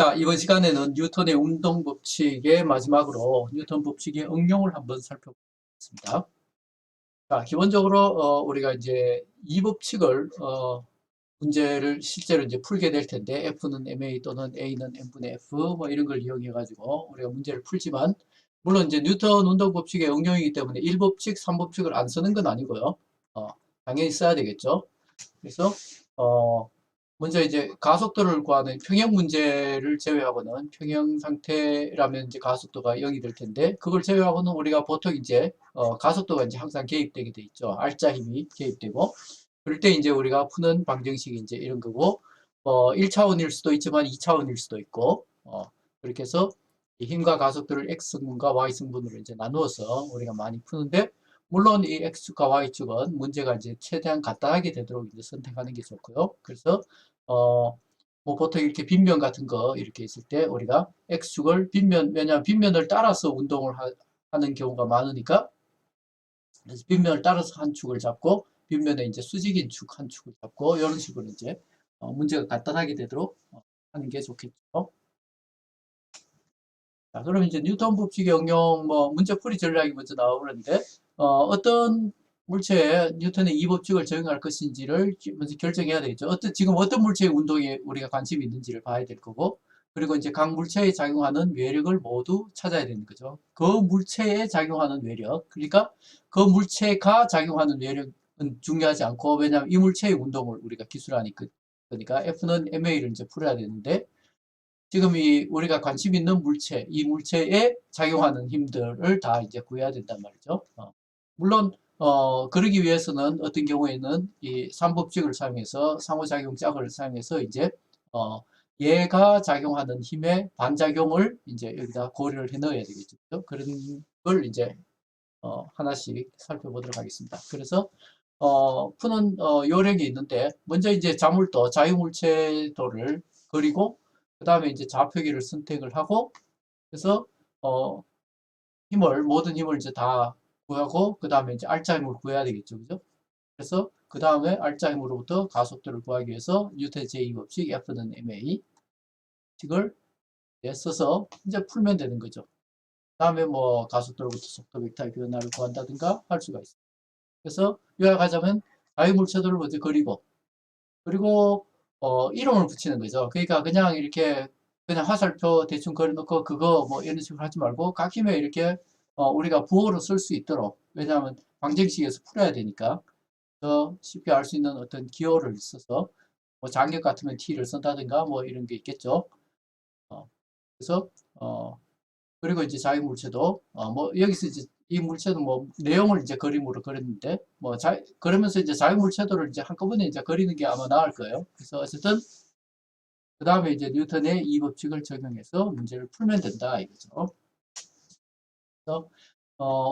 자, 이번 시간에는 뉴턴의 운동 법칙의 마지막으로 뉴턴 법칙의 응용을 한번 살펴보겠습니다. 자, 기본적으로 우리가 이제 이 법칙을 문제를 실제로 이제 풀게 될 텐데 F는 ma 또는 A는 n분의 F 뭐 이런 걸 이용해 가지고 우리가 문제를 풀지만, 물론 이제 뉴턴 운동 법칙의 응용이기 때문에 1법칙, 3법칙을 안 쓰는 건 아니고요. 당연히 써야 되겠죠. 그래서 먼저 이제 가속도를 구하는 평형 문제를 제외하고는, 평형 상태라면 이제 가속도가 0이 될 텐데, 그걸 제외하고는 우리가 보통 이제 가속도가 이제 항상 개입되게 돼 있죠. R자 힘이 개입되고, 그럴 때 이제 우리가 푸는 방정식이 이제 이런 거고, 1차원일 수도 있지만 2차원일 수도 있고, 그렇게 해서 이 힘과 가속도를 X승분과 Y승분으로 이제 나누어서 우리가 많이 푸는데, 물론 이 X축과 Y축은 문제가 이제 최대한 간단하게 되도록 이제 선택하는 게 좋고요. 그래서 뭐 보통 이렇게 빗면 같은 거 이렇게 있을 때 우리가 X축을 빗면, 왜냐하면 빗면을 따라서 운동을 하는 경우가 많으니까, 그래서 빗면을 따라서 한 축을 잡고 빗면에 이제 수직인 축 한 축을 잡고 이런 식으로 이제 문제가 간단하게 되도록 하는 게 좋겠죠. 자, 그럼 이제 뉴턴 법칙의 응용, 뭐 문제풀이 전략이 먼저 나오는데, 어떤 물체에 뉴턴의 이 법칙을 적용할 것인지를 먼저 결정해야 되겠죠. 지금 어떤 물체의 운동에 우리가 관심이 있는지를 봐야 될 거고, 그리고 이제 각 물체에 작용하는 외력을 모두 찾아야 되는 거죠. 그 물체에 작용하는 외력, 그러니까 그 물체가 작용하는 외력은 중요하지 않고, 왜냐하면 이 물체의 운동을 우리가 기술하니까, 그러니까 F는 ma를 이제 풀어야 되는데, 지금 우리가 관심 있는 물체, 이 물체에 작용하는 힘들을 다 이제 구해야 된단 말이죠. 물론 그러기 위해서는 어떤 경우에는 이 3법칙을 사용해서, 상호작용 짝을 사용해서 이제 얘가 작용하는 힘의 반작용을 이제 여기다 고려를 해 넣어야 되겠죠. 그런 걸 이제 하나씩 살펴보도록 하겠습니다. 그래서 푸는 요령이 있는데, 먼저 이제 자물도, 자유물체도를 그리고 그 다음에 이제 좌표기를 선택을 하고, 그래서 모든 힘을 이제 다 구하고, 그 다음에 이제 R자 힘을 구해야 되겠죠, 그죠? 그래서 그 다음에 R자 힘으로부터 가속도를 구하기 위해서 뉴턴 제2법칙 F는 ma 식을 써서 이제 풀면 되는 거죠. 다음에 뭐 가속도로부터 속도 벡터의 변화를 구한다든가 할 수가 있어요. 그래서 요약하자면 자유물체도를 먼저 그리고 이름을 붙이는 거죠. 그러니까 그냥 이렇게 그냥 화살표 대충 그려놓고 그거 뭐 이런 식으로 하지 말고, 각 힘에 이렇게 우리가 부호로 쓸 수 있도록, 왜냐하면 방정식에서 풀어야 되니까 더 쉽게 알 수 있는 어떤 기호를 써서, 뭐 장력 같으면 T를 쓴다든가 뭐 이런 게 있겠죠. 그래서 그리고 이제 자유물체도 뭐 여기서 이제 이 물체도 뭐 내용을 이제 그림으로 그렸는데, 뭐 그러면서 이제 자유물체도를 이제 한꺼번에 이제 그리는 게 아마 나을 거예요. 그래서 어쨌든 그 다음에 이제 뉴턴의 이 법칙을 적용해서 문제를 풀면 된다 이거죠. 그래서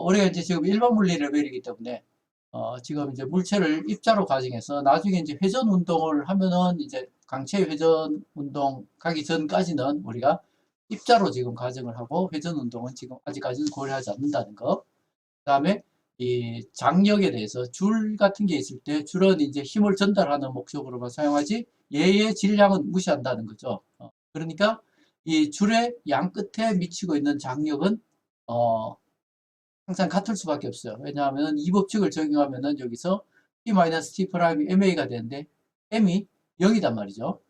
우리가 이제 지금 일반 물리 레벨이기 때문에 지금 이제 물체를 입자로 가정해서 나중에 이제 회전 운동을 하면은, 이제 강체 회전 운동 가기 전까지는 우리가 입자로 지금 가정을 하고, 회전 운동은 지금 아직까지는 고려하지 않는다는 거. 그 다음에 이 장력에 대해서, 줄 같은 게 있을 때 줄은 이제 힘을 전달하는 목적으로만 사용하지 얘의 질량은 무시한다는 거죠. 그러니까 이 줄의 양 끝에 미치고 있는 장력은 항상 같을 수밖에 없어요. 왜냐하면 이 법칙을 적용하면은 여기서 T-T 프라임이 ma가 되는데 m이 0이단 말이죠.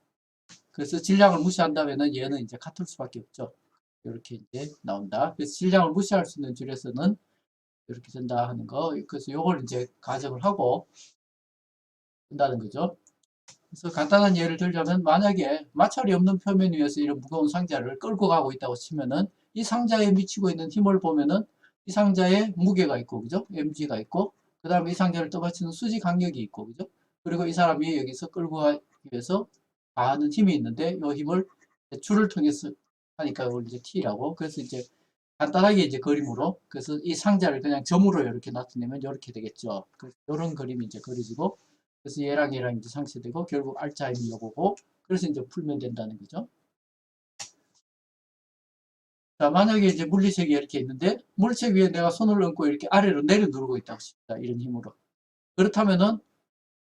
그래서 질량을 무시한다면은 얘는 이제 같을 수밖에 없죠. 이렇게 이제 나온다. 그래서 질량을 무시할 수 있는 줄에서는 이렇게 된다 하는 거. 그래서 요걸 이제 가정을 하고 된다는 거죠. 그래서 간단한 예를 들자면, 만약에 마찰이 없는 표면 위에서 이런 무거운 상자를 끌고 가고 있다고 치면은, 이 상자에 미치고 있는 힘을 보면은 이 상자에 무게가 있고, 그죠? mg가 있고, 그 다음에 이 상자를 떠받치는 수지 강력이 있고, 그죠? 그리고 이 사람이 여기서 끌고 가기 위해서 가하는 힘이 있는데, 이 힘을 줄을 통해서 하니까 이걸 이제 t라고. 그래서 이제 간단하게 이제 그림으로. 그래서 이 상자를 그냥 점으로 이렇게 나타내면 이렇게 되겠죠. 그래서 이런 그림이 이제 그려지고, 그래서 얘랑 이제 상쇄되고, 결국 알짜임이 요거고, 그래서 이제 풀면 된다는 거죠. 자, 만약에 이제 물리책이 이렇게 있는데, 물책 위에 내가 손을 얹고 이렇게 아래로 내려 누르고 있다고 칩니다. 이런 힘으로. 그렇다면은,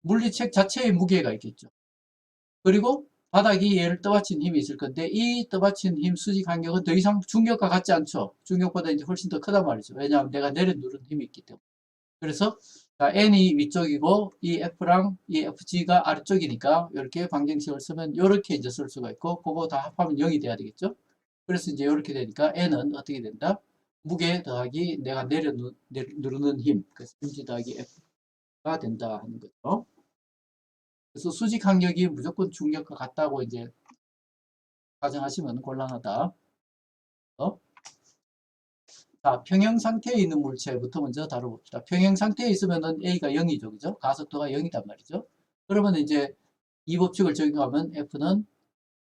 물리책 자체의 무게가 있겠죠. 그리고 바닥이 얘를 떠받친 힘이 있을 건데, 이 떠받친 힘 수직 간격은 더 이상 중력과 같지 않죠. 중력보다 이제 훨씬 더 크단 말이죠. 왜냐하면 내가 내려 누른 힘이 있기 때문에. 그래서 n이 위쪽이고 이 f랑 이 fg가 아래쪽이니까 이렇게 방정식을 쓰면 이렇게 이제 쓸 수가 있고, 그거 다 합하면 0이 돼야 되겠죠. 그래서 이제 이렇게 되니까 n은 어떻게 된다? 무게 더하기 내가 누르는 힘, 그래서 mg 더하기 f가 된다 하는 거죠. 그래서 수직 항력이 무조건 중력과 같다고 이제 가정하시면 곤란하다. 자, 평형 상태에 있는 물체부터 먼저 다뤄봅시다. 평형 상태에 있으면은 A가 0이죠. 그죠? 가속도가 0이단 말이죠. 그러면 이제 이 법칙을 적용하면 F는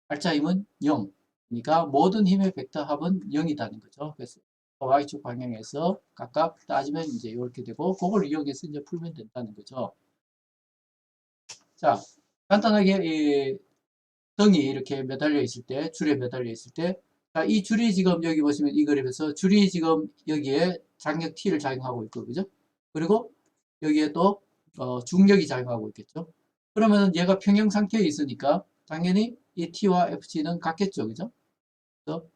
알짜 힘은 0. 그러니까 모든 힘의 벡터 합은 0이다는 거죠. 그래서 Y축 방향에서 각각 따지면 이제 이렇게 되고, 그걸 이용해서 이제 풀면 된다는 거죠. 자, 간단하게 이 등이 이렇게 매달려 있을 때, 줄에 매달려 있을 때, 자, 이 줄이 지금 여기 보시면 이 그림에서 줄이 지금 여기에 장력 T를 작용하고 있고, 그죠? 그리고 여기에 또 중력이 작용하고 있겠죠. 그러면 얘가 평형 상태에 있으니까 당연히 이 T와 FG는 같겠죠, 그죠? 그래서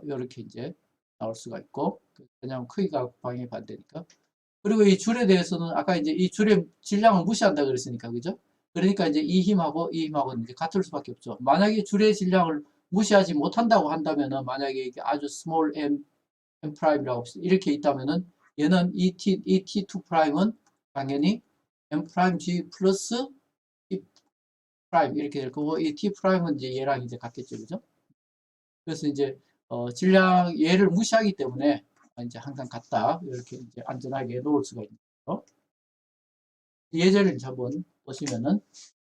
이렇게 이제 나올 수가 있고, 왜냐하면 크기가 방향이 반대니까. 그리고 이 줄에 대해서는 아까 이제 이 줄의 질량을 무시한다 그랬으니까, 그죠? 그러니까 이제 이 힘하고 이 힘하고는 이제 같을 수밖에 없죠. 만약에 줄의 질량을 무시하지 못한다고 한다면은, 만약에 이게 아주 스몰 m 프라임이라고 이렇게 있다면은, 얘는 이 t2 프라임은 당연히 m 프라임 g 플러스 t 프라임 이렇게 될 거고, 이 t 프라임은 이제 얘랑 이제 같겠죠, 그죠? 그래서 이제 질량 얘를 무시하기 때문에 이제 항상 같다, 이렇게 이제 안전하게 놓을 수가 있는 거죠. 예제를 이제 한번 보시면은,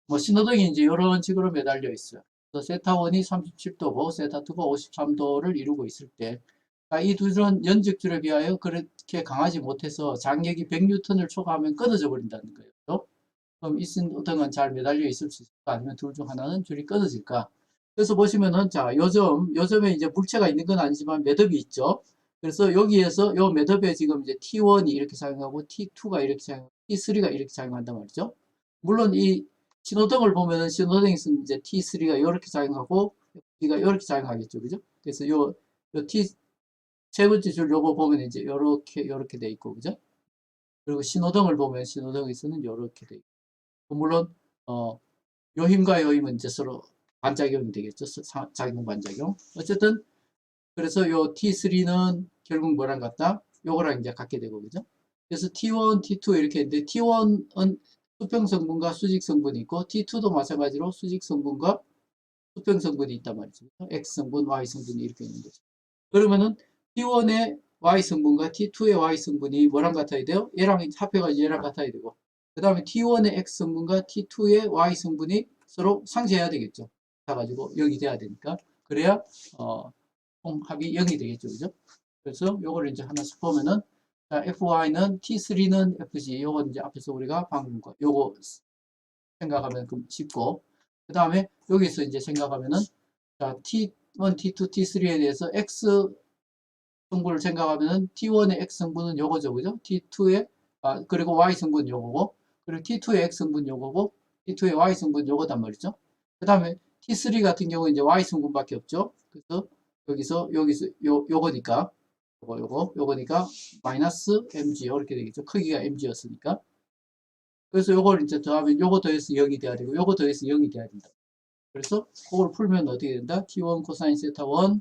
뭐 신호등이 이제 이런 식으로 매달려 있어요. 그래서 세타1이 37도고 세타2가 53도를 이루고 있을 때, 이 두 줄은 연직줄에 비하여 그렇게 강하지 못해서 장력이 100N을 초과하면 끊어져 버린다는 거예요. 그럼 이 신호등은 잘 매달려 있을 수 있을까? 아니면 둘 중 하나는 줄이 끊어질까? 그래서 보시면은, 자, 요점에 이제 물체가 있는 건 아니지만 매듭이 있죠. 그래서 여기에서 요 매듭에 지금 이제 T1이 이렇게 작용하고 T2가 이렇게 작용하고 T3가 이렇게 작용한단 말이죠. 물론 이 신호등을 보면은 신호등에서 이제 T3가 이렇게 작용하고 T가 이렇게 작용하겠죠. 그죠? 그래서 요 T 세 번째 줄 요거 보면 이제 요렇게 돼 있고, 그죠? 그리고 신호등을 보면 신호등에서는 요렇게 돼 있고, 물론 요 힘과 요 힘은 이제 서로 반작용이 되겠죠. 작용 반작용. 어쨌든 그래서 요 T3는 결국 뭐랑 같다? 요거랑 이제 같게 되고, 그죠? 그래서 T1, T2 이렇게 있는데, T1은 수평 성분과 수직 성분이 있고, T2도 마찬가지로 수직 성분과 수평 성분이 있단 말이죠. X 성분, Y 성분이 이렇게 있는 거죠. 그러면은 T1의 Y 성분과 T2의 Y 성분이 뭐랑 같아야 돼요? 얘랑 합해가지고 얘랑 같아야 되고, 그 다음에 T1의 X 성분과 T2의 Y 성분이 서로 상쇄해야 되겠죠. 가지고 0이 돼야 되니까. 그래야 합이 0이 되겠죠. 그죠? 그래서 요거를 이제 하나씩 보면은, 자, FY는 T3는 FG, 요거 이제 앞에서 우리가 방금 거, 요거 생각하면 쉽고, 그 다음에 여기서 이제 생각하면은, 자, T1, T2, T3에 대해서 X 성분을 생각하면은 T1의 X 성분은 요거죠. 그죠? T2의, 그리고 Y 성분은 요거고, 그리고 T2의 X 성분은 요거고, T2의 Y 성분은 요거단 말이죠. 그 다음에 T3 같은 경우는 이제 Y 성분밖에 없죠. 그래서 여기서 요거니까, 요거니까 마이너스 mg 이렇게 되겠죠. 크기가 mg였으니까. 그래서 요걸 이제 더하면 요거 더해서 0이 돼야 되고, 요거 더해서 0이 돼야 된다. 그래서 그걸 풀면 어떻게 된다? T1 코사인 세타 1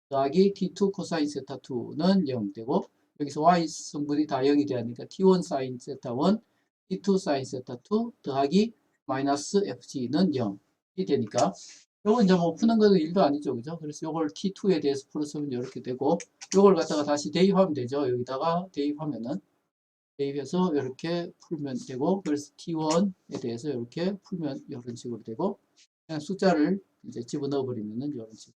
더하기 T2 코사인 세타 2는 0 되고, 여기서 Y 성분이 다 0이 돼야 하니까 T1 사인 세타 1, T2 사인 세타 2 더하기 마이너스 FG는 0이 되니까, 요거 이제 뭐 푸는 것도 일도 아니죠. 그죠? 그래서 요걸 T2에 대해서 풀었으면 이렇게 되고, 요걸 갖다가 다시 대입하면 되죠. 여기다가 대입하면은, 대입해서 이렇게 풀면 되고, 그래서 T1에 대해서 이렇게 풀면 이런 식으로 되고, 그냥 숫자를 이제 집어넣어 버리면은 이런 식으로.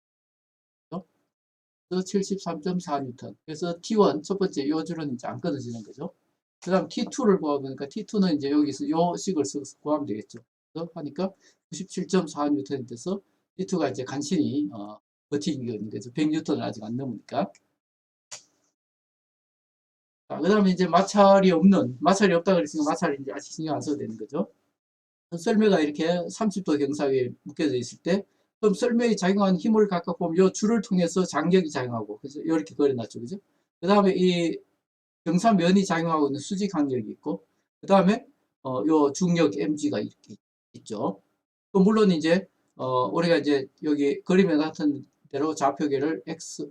73.4뉴턴. 그래서 T1 첫 번째 요 줄은 이제 안 끊어지는 거죠. 그 다음 T2를 구하니까 T2는 이제 여기서 요 식을 써서 구하면 되겠죠. 그래서 하니까 97.4뉴턴이 돼서 T2가 이제 간신히 버티는 거죠. 100뉴턴을 아직 안 넘으니까. 자, 그 다음에 이제 마찰이 없다 그랬으니까 마찰이 이제 아직 신경 안 써도 되는 거죠. 썰매가 이렇게 30도 경사에 묶여져 있을 때, 그럼 썰매에 작용하는 힘을 각각 보면 요 줄을 통해서 장력이 작용하고, 그래서 이렇게 그려놨죠. 그죠? 그 다음에 이 경사면이 작용하고 있는 수직 간격이 있고, 그 다음에, 요 중력 mg가 이렇게 있죠. 또 물론 이제, 우리가 이제 여기 그림에 나타난 대로 좌표계를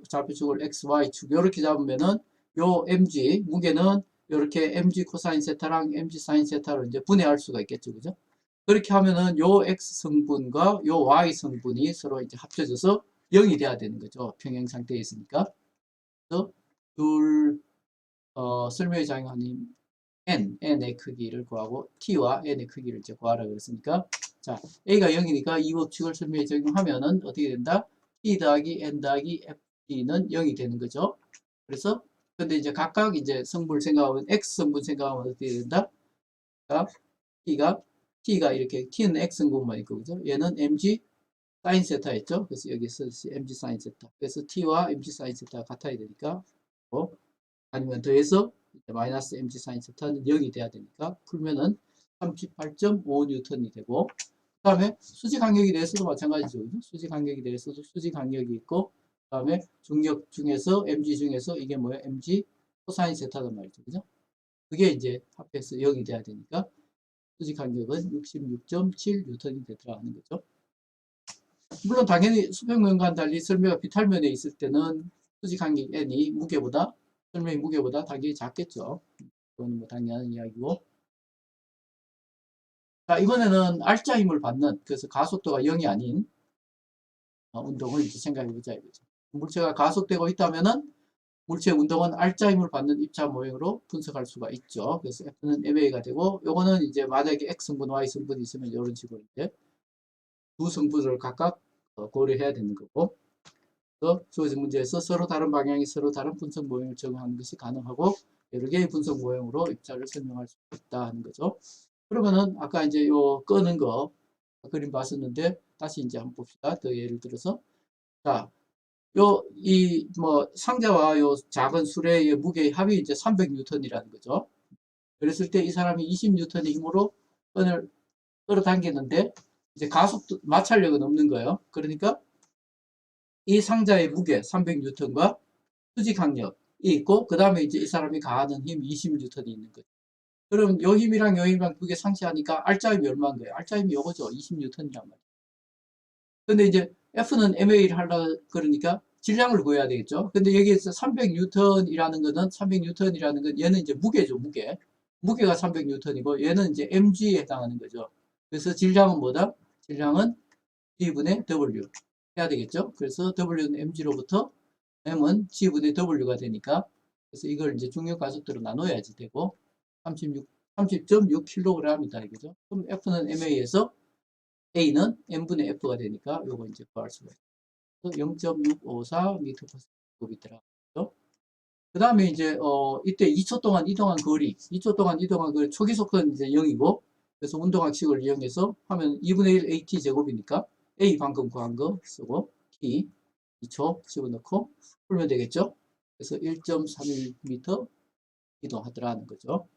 좌표축을 x, y축, 이렇게 잡으면은 요 mg, 무게는 이렇게 mg 코사인 세타랑 mg 사인 세타로 이제 분해할 수가 있겠죠. 그죠? 그렇게 하면은 요 x 성분과 요 y 성분이 서로 이제 합쳐져서 0이 돼야 되는 거죠. 평행 상태에 있으니까. 그래서 설명에 작용하는 n의 크기를 구하고 t와 n의 크기를 이제 구하라 그랬으니까, 자, a가 0이니까 이 법칙을 설명에 적용하면은 어떻게 된다? t 더하기 n 더하기 ft는 0이 되는 거죠. 그래서 근데 이제 각각 이제 성분을 생각하면 x 성분 생각하면 어떻게 된다? 자, t가 이렇게 t는 x 성분만 있고, 그죠? 얘는 mg 사인 세타였죠. 그래서 여기서 mg 사인 세타. 그래서 t와 mg 사인 세타가 같아야 되니까, 아니면 더해서 마이너스 mg 사인 세타는 0이 돼야 되니까 풀면은 38.5뉴턴이 되고, 그 다음에 수직 간격에 대해서도 마찬가지죠. 수직 간격에 대해서도 수직 간격이 있고, 그 다음에 중력 중에서 mg 중에서 이게 뭐예요? mg 코사인 세타단 말이죠. 그죠? 그게 이제 합해서 0이 돼야 되니까 수직 간격은 66.7뉴턴이 되더라는 거죠. 물론 당연히 수평면과는 달리 설매가 비탈면에 있을 때는 수직 간격 n이 설매의 무게보다 당연히 작겠죠. 그거는 뭐 당연한 이야기고. 자, 이번에는 R자 힘을 받는, 그래서 가속도가 0이 아닌 운동을 이제 생각해 보자 이거죠. 물체가 가속되고 있다면은 물체 운동은 R자 힘을 받는 입자 모형으로 분석할 수가 있죠. 그래서 F는 MA가 되고, 요거는 이제 만약에 X 성분, Y 성분이 있으면 이런 식으로 이제 두 성분을 각각 고려해야 되는 거고, 또 주어진 문제에서 서로 다른 방향이 서로 다른 분석 모형을 적용하는 것이 가능하고, 여러 개의 분석 모형으로 입자를 설명할 수 있다 하는 거죠. 그러면은 아까 이제 요 끄는 거 그림 봤었는데 다시 이제 한번 봅시다. 더 예를 들어서, 자, 이 뭐 상자와 요 작은 수레의 무게의 합이 이제 300뉴턴이라는 거죠. 그랬을 때 이 사람이 20뉴턴의 힘으로 끈을 끌어당기는데 이제 가속도 마찰력은 없는 거예요. 그러니까 이 상자의 무게 300뉴턴과 수직 항력이 있고, 그 다음에 이제 이 사람이 가하는 힘 20뉴턴이 있는 거죠. 그럼 요 힘이랑 요 힘이랑 두 개 상쇄하니까 R자 힘이 얼마인 거예요? R자 힘이 요거죠. 20뉴턴이란 말이에요. 근데 이제 F는 MA를 하려 그러니까 질량을 구해야 되겠죠. 근데 여기에서 300뉴턴이라는 거는 300뉴턴이라는 건 얘는 이제 무게죠, 무게. 무게가 300뉴턴이고 얘는 이제 mg에 해당하는 거죠. 그래서 질량은 뭐다? 질량은 G분의 W 해야 되겠죠. 그래서 W는 mg로부터 M은 G분의 W가 되니까, 그래서 이걸 이제 중력 가속도로 나눠야지 되고 30.6kg이다 이거죠. 그럼 F는 MA에서 A는 M분의 F가 되니까 요거 이제 구할 수가 있어요. 0.654m/s 있더라고요. 그 다음에 이제 이때 2초 동안 이동한 거리, 초기 속도는 이제 0이고, 그래서 운동학식을 이용해서 하면 2분의 1 AT 제곱이니까 A 방금 구한 거 쓰고 T 2초 집어넣고 풀면 되겠죠. 그래서 1.31m 이동하더라는 거죠.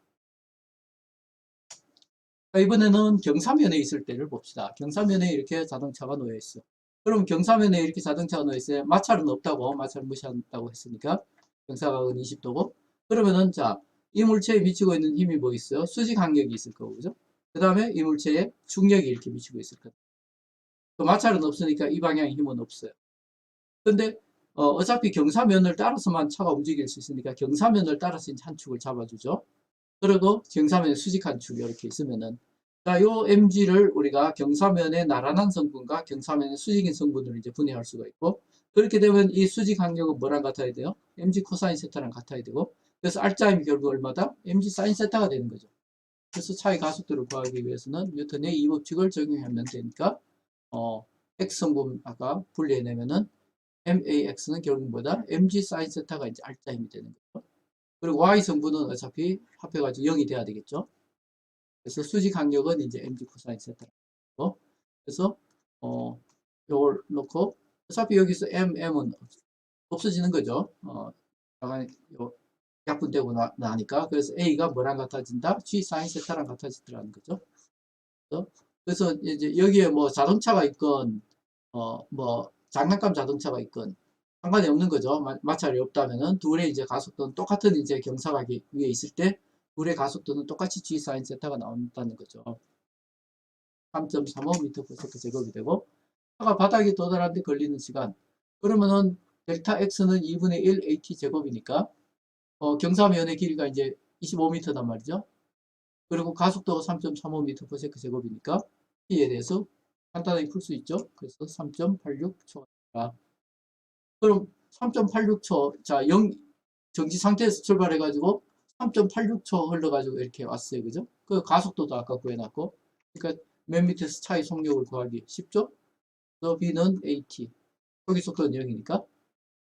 이번에는 경사면에 있을 때를 봅시다. 경사면에 이렇게 자동차가 놓여 있어. 그럼 경사면에 이렇게 자동차가 놓여 있어요. 마찰은 없다고, 마찰 무시한다고 했으니까 경사각은 20도고. 그러면은 자, 이 물체에 미치고 있는 힘이 뭐 있어요? 수직 간격이 있을 거고, 그죠? 그 다음에 이 물체에 중력이 이렇게 미치고 있을 거다. 그 마찰은 없으니까 이 방향의 힘은 없어요. 근데 어차피 경사면을 따라서만 차가 움직일 수 있으니까 경사면을 따라서 한 축을 잡아주죠. 그리고 경사면에 수직한 축이 이렇게 있으면은, 자, 요 mg를 우리가 경사면의 나란한 성분과 경사면의 수직인 성분으로 이제 분해할 수가 있고, 그렇게 되면 이 수직 간격은 뭐랑 같아야 돼요? mg 코사인 세타랑 같아야 되고, 그래서 R자임이 결국 얼마다? mg 사인 세타가 되는 거죠. 그래서 차의 가속도를 구하기 위해서는 뉴턴의 이 법칙을 적용하면 되니까, x 성분 아까 분리해내면은 MAX는 결국 뭐다? mg sin 세타가 이제 알자 힘이 되는 거죠. 그리고 y 성분은 어차피 합해가지고 0이 돼야 되겠죠. 그래서 수직 항력은 이제 mg 코사인 세타라고. 그래서 요걸 놓고 어차피 여기서 m은 없어지는 거죠. 약분되고 나니까. 그래서 a가 뭐랑 같아진다? g sin 세타랑 같아지더라는 거죠. 그래서 이제 여기에 뭐 자동차가 있건 뭐 장난감 자동차가 있건 상관이 없는 거죠. 마찰이 없다면은 둘의 이제 가속도는 똑같은 이제 경사각이 위에 있을 때 둘의 가속도는 똑같이 g sin 세타가 나온다는 거죠. 3.35m/s 제곱이 되고, 차가 바닥에 도달하는 데 걸리는 시간, 그러면은 델타 x는 2분의 1 at 제곱이니까 경사면의 길이가 이제 25m단 말이죠. 그리고 가속도가 3.35m/s 제곱이니까 이에 대해서 간단하게 풀 수 있죠. 그래서 3.86초가. 그럼 3.86초, 자, 정지 상태에서 출발해가지고 3.86초 흘러가지고 이렇게 왔어요. 그죠? 그 가속도도 아까 구해놨고. 그러니까 몇 미터에서 차의 속력을 구하기 쉽죠? 그래서 B는 AT. 여기 속도는 0이니까.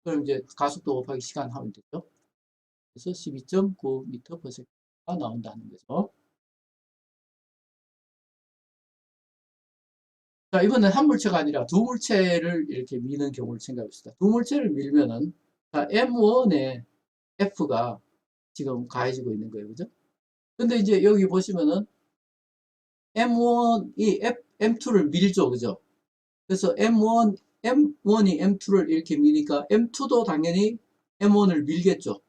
그럼 이제 가속도 곱하기 시간 하면 되죠. 그래서 12.9m/s가 나온다는 거죠. 자, 이번엔 한 물체가 아니라 두 물체를 이렇게 미는 경우를 생각해봅시다. 두 물체를 밀면은, 자, M1에 F가 지금 가해지고 있는 거예요. 그죠? 근데 이제 여기 보시면은 M1이 M2를 밀죠. 그죠? 그래서 M1이 M2를 이렇게 미니까 M2도 당연히 M1을 밀겠죠.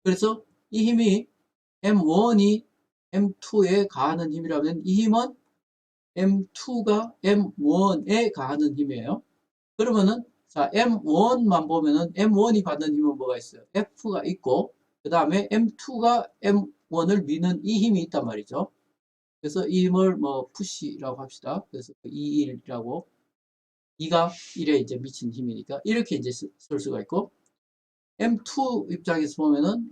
그래서 이 힘이 M1이 M2에 가하는 힘이라면 이 힘은 M2가 M1에 가하는 힘이에요. 그러면은 자 M1만 보면은 M1이 받는 힘은 뭐가 있어요? F가 있고 그 다음에 M2가 M1을 미는 이 힘이 있단 말이죠. 그래서 이 힘을 뭐 푸시라고 합시다. 그래서 2일이라고 2가 1에 이제 미친 힘이니까 이렇게 이제 쓸 수가 있고 M2 입장에서 보면은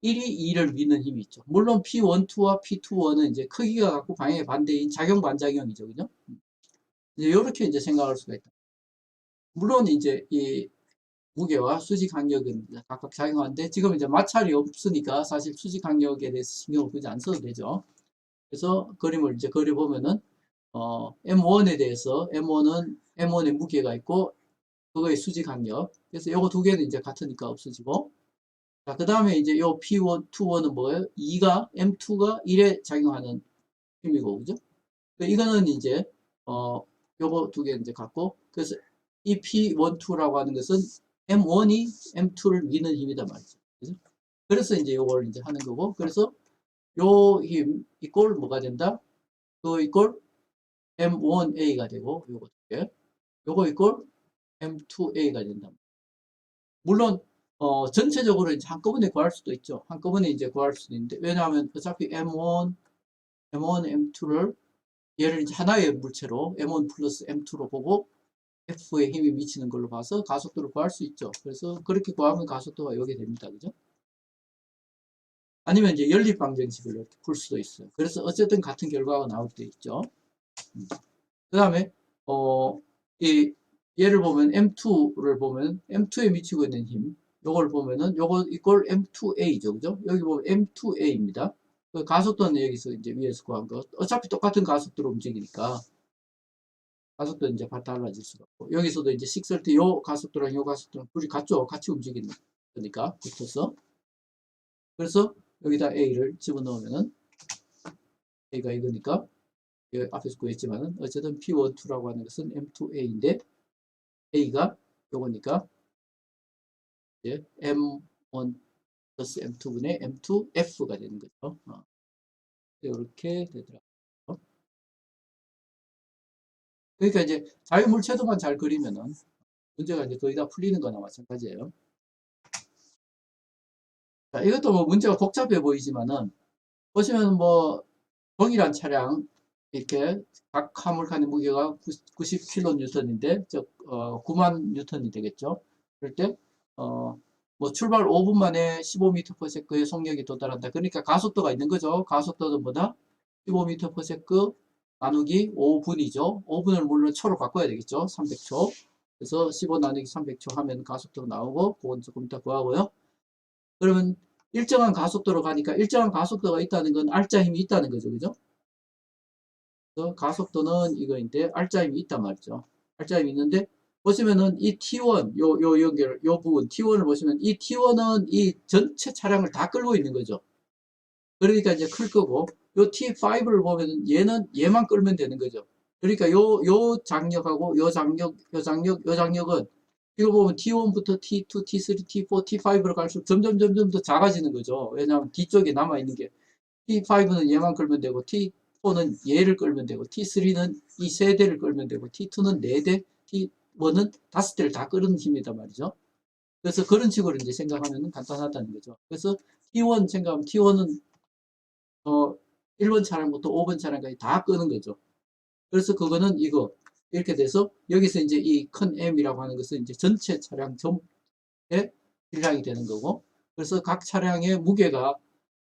1이 2를 미는 힘이 있죠. 물론 P12와 P21은 이제 크기가 갖고 방향의 반대인 작용 반작용이죠. 그죠? 이제 이렇게 이제 생각할 수가 있다. 물론 이제 이 무게와 수직 강력은 각각 작용하는데 지금 이제 마찰이 없으니까 사실 수직 강력에 대해서 신경을 굳이 안 써도 되죠. 그래서 그림을 이제 그려보면은 M1에 대해서 M1의 무게가 있고 그거의 수직 강력. 그래서 요거 두 개는 이제 같으니까 없어지고. 자, 그 다음에 이제 요 P1, 2는 뭐예요? 2가, M2가 1에 작용하는 힘이고, 그죠? 이거는 이제, 요거 두 개 이제 같고, 그래서 이 P1, 2라고 하는 것은 M1이 M2를 미는 힘이단 말이죠. 그죠? 그래서 이제 요걸 이제 하는 거고, 그래서 요 힘 이꼴 뭐가 된다? 그거 이꼴 M1A가 되고, 요거 두 개. 요거 이꼴 M2A가 된다. 물론 전체적으로 이제 한꺼번에 구할 수도 있죠. 한꺼번에 이제 구할 수도 있는데 왜냐하면 어차피 M1, M2를 얘를 이제 하나의 물체로 M1 플러스 M2로 보고 F에 힘이 미치는 걸로 봐서 가속도를 구할 수 있죠. 그래서 그렇게 구하면 가속도가 여기 됩니다. 그죠? 아니면 이제 연립방정식을 이렇게 풀 수도 있어요. 그래서 어쨌든 같은 결과가 나올 때 있죠. 그 다음에 이 얘를 보면 M2를 보면 M2에 미치고 있는 힘 요걸 보면은 요거 이꼴 M2A죠. 그죠? 여기 보면 M2A입니다. 그 가속도는 여기서 이제 위에서 구한 거. 어차피 똑같은 가속도로 움직이니까 가속도는 이제 달라질 수가 없고 여기서도 이제 식 쓸 때 요 가속도랑 요 가속도랑 둘이 같죠? 같이 움직이는 거니까 붙어서 그래서 여기다 A를 집어넣으면은 A가 이거니까 앞에서 구했지만은 어쨌든 P1, 2라고 하는 것은 M2A인데 A가 요거니까 이제 M1 플러스 M2분의 M2F가 되는 거죠. 이렇게 되더라고요. 그러니까 이제 자유물체도만 잘 그리면은 문제가 이제 거의 다 풀리는 거나 마찬가지예요. 자, 이것도 뭐 문제가 복잡해 보이지만은 보시면 뭐 동일한 차량 이렇게 각 화물칸의 무게가 90kN인데 즉 9만 뉴턴이 되겠죠. 그럴 때 뭐 출발 5분 만에 15m/s의 속력이 도달한다. 그러니까 가속도가 있는 거죠. 가속도는 뭐다? 15m/s 나누기 5분이죠. 5분을 물론 초로 바꿔야 되겠죠. 300초. 그래서 15 나누기 300초 하면 가속도로 나오고, 그건 조금 이따 구하고요. 그러면 일정한 가속도로 가니까 일정한 가속도가 있다는 건 알짜 힘이 있다는 거죠. 그죠? 그래서 가속도는 이거인데 알짜 힘이 있단 말이죠. 알짜 힘이 있는데 보시면은 이 T1 요 연결 요 부분 T1을 보시면 이 T1은 이 전체 차량을 다 끌고 있는 거죠. 그러니까 이제 클 거고 요 T5를 보면은 얘는 얘만 끌면 되는 거죠. 그러니까 요 장력하고 요 장력, 요 장력, 요 장력은 이거 보면 T1부터 T2, T3, T4, T5로 갈수록 점점 더 작아지는 거죠. 왜냐하면 뒤쪽에 남아있는 게 T5는 얘만 끌면 되고 T4는 얘를 끌면 되고 T3는 이 세 대를 끌면 되고 T2는 네 대, T1은 다섯 대를 다 끌는 힘이단 말이죠. 그래서 그런 식으로 이제 생각하면 간단하다는 거죠. 그래서 T1 생각하면 T1은 1번 차량부터 5번 차량까지 다 끄는 거죠. 그래서 그거는 이거 이렇게 돼서 여기서 이제 이 큰 M이라고 하는 것은 이제 전체 차량 전의 질량이 되는 거고, 그래서 각 차량의 무게가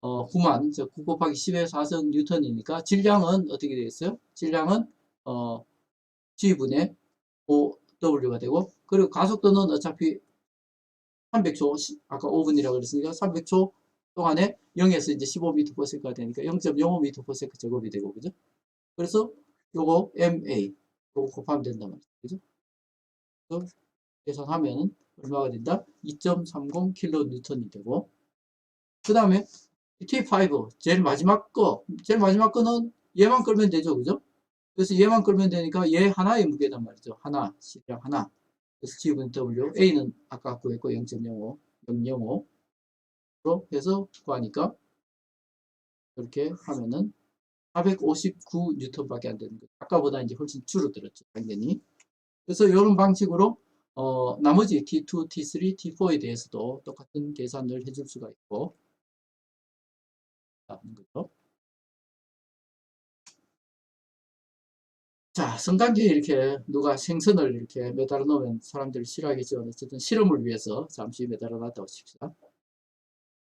9만, 9 곱하기 10의 4성 뉴턴이니까 질량은 어떻게 되겠어요? 질량은 G분의 5W가 되고, 그리고 가속도는 어차피 300초, 아까 5분이라고 그랬으니까 300초 동안에 0에서 이제 15m/s가 되니까 0.05m/s 제곱이 되고, 그죠? 그래서 요거 MA, 요거 곱하면 된단 말이죠. 그죠? 그래서 계산하면 얼마가 된다? 2.30kN이 되고, 그 다음에 T5, 제일 마지막 거는 얘만 끌면 되죠. 그죠? 그래서 얘만 끌면 되니까 얘 하나의 무게단 말이죠. 하나, C량 하나. 그래서 G분 W, A는 아까 구했고 0.05, 0.05로 해서 구하니까 이렇게 하면은 459N밖에 안 되는 거죠. 아까보다 이제 훨씬 줄어들었죠. 당연히. 그래서 이런 방식으로 나머지 T2, T3, T4에 대해서도 똑같은 계산을 해줄 수가 있고 하는 거죠. 자, 성단계에 이렇게 누가 생선을 이렇게 매달아 놓으면 사람들이 싫어하겠지만 어쨌든 실험을 위해서 잠시 매달아 놨다고 칩시다.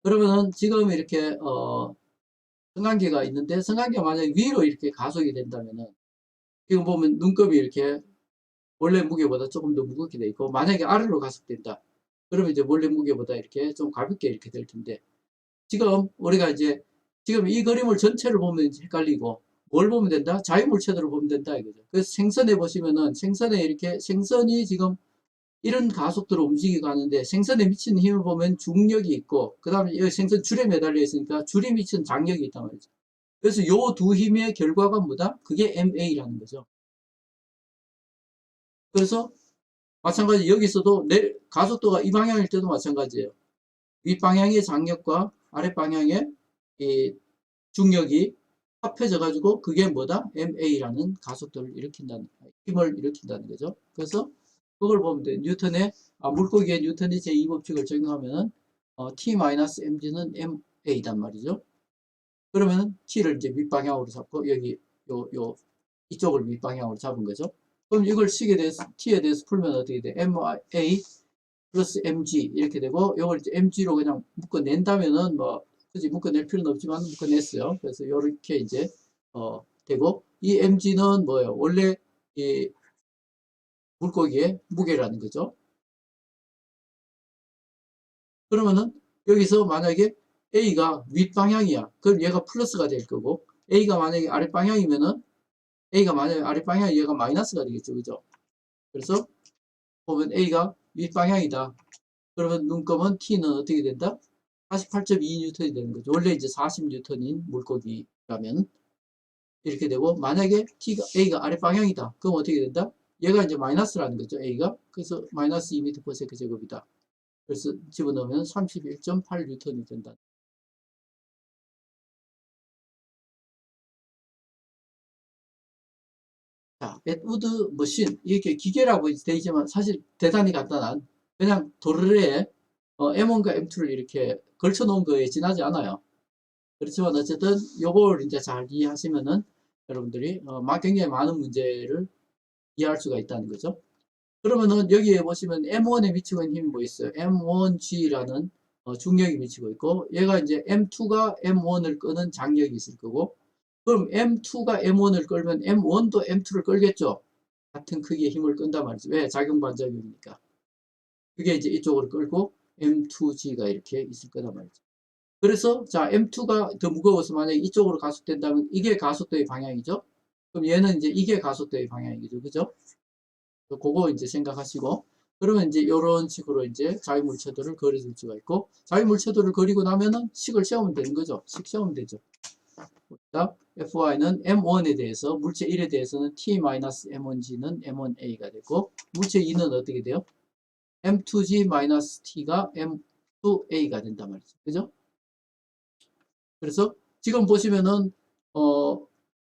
그러면은 지금 이렇게 성간기가 있는데 성간기가 만약에 위로 이렇게 가속이 된다면은 지금 보면 눈곱이 이렇게 원래 무게보다 조금 더 무겁게 돼 있고, 만약에 아래로 가속된다 그러면 이제 원래 무게보다 이렇게 좀 가볍게 이렇게 될 텐데, 지금 우리가 이제 지금 이 그림을 전체를 보면 헷갈리고 뭘 보면 된다? 자유물체들을 보면 된다 이거죠. 그래서 생선에 보시면은 생선에 이렇게 생선이 지금 이런 가속도로 움직이고 하는데 생선에 미치는 힘을 보면 중력이 있고, 그 다음에 여기 생선 줄에 매달려 있으니까 줄이 미치는 장력이 있단 말이죠. 그래서 요 두 힘의 결과가 뭐다? 그게 MA라는 거죠. 그래서 마찬가지 여기서도 가속도가 이 방향일 때도 마찬가지예요. 윗방향의 장력과 아랫방향의 이 중력이 합해져 가지고 그게 뭐다? MA라는 가속도를 일으킨다는, 힘을 일으킨다는 거죠. 그래서 그걸 보면 돼. 뉴턴의 물고기의 뉴턴의 제2법칙을 적용하면은 T-mg는 MA단 말이죠. 그러면 T를 이제 밑방향으로 잡고 여기 요 이쪽을 밑방향으로 잡은 거죠. 그럼 이걸 식에 대해서 T에 대해서 풀면 어떻게 돼? MA 플러스 mg 이렇게 되고, 이걸 이제 mg로 그냥 묶어낸다면은 뭐 굳이 묶어낼 필요는 없지만 묶어냈어요. 그래서 이렇게 이제 되고, 이 mg는 뭐예요? 원래 이 물고기의 무게라는 거죠. 그러면은 여기서 만약에 a가 윗방향이야, 그럼 얘가 플러스가 될 거고, a가 만약에 아랫방향이면은 a가 만약에 아랫방향이 얘가 마이너스가 되겠죠. 그죠? 그래서 보면 a가 윗방향이다. 그러면 눈금은 T는 어떻게 된다? 48.2N이 되는 거죠. 원래 이제 40N인 물고기라면 이렇게 되고, 만약에 A가 아랫방향이다. 그럼 어떻게 된다? 얘가 이제 마이너스라는 거죠. A가. 그래서 마이너스 2m/s 제곱이다. 그래서 집어넣으면 31.8N이 된다. 자, 앳우드 머신, 이렇게 기계라고 되어 있지만 사실 대단히 간단한, 그냥 도르래에 M1과 M2를 이렇게 걸쳐 놓은 거에 지나지 않아요. 그렇지만 어쨌든 요걸 이제 잘 이해하시면은 여러분들이 굉장히 많은 문제를 이해할 수가 있다는 거죠. 그러면은 여기에 보시면 M1에 미치고 있는 힘이 뭐 있어요? M1G라는 중력이 미치고 있고, 얘가 이제 M2가 M1을 끄는 장력이 있을 거고, 그럼 M2가 M1을 끌면 M1도 M2를 끌겠죠. 같은 크기의 힘을 끈단 말이죠. 왜? 작용 반작용이니까. 그게 이제 이쪽으로 끌고 M2G가 이렇게 있을 거단 말이죠. 그래서 자 M2가 더 무거워서 만약에 이쪽으로 가속된다면 이게 가속도의 방향이죠. 그럼 얘는 이제 이게 가속도의 방향이죠. 그죠? 그거 이제 생각하시고 그러면 이제 이런 식으로 이제 자유물체도를 그려줄 수가 있고 자유물체도를 그리고 나면은 식을 세우면 되는 거죠. 식 세우면 되죠. FY는 M1에 대해서 물체 1에 대해서는 T-M1G는 M1A가 되고 물체 2는 어떻게 돼요? M2G-T가 M2A가 된단 말이죠. 그죠? 그래서 지금 보시면은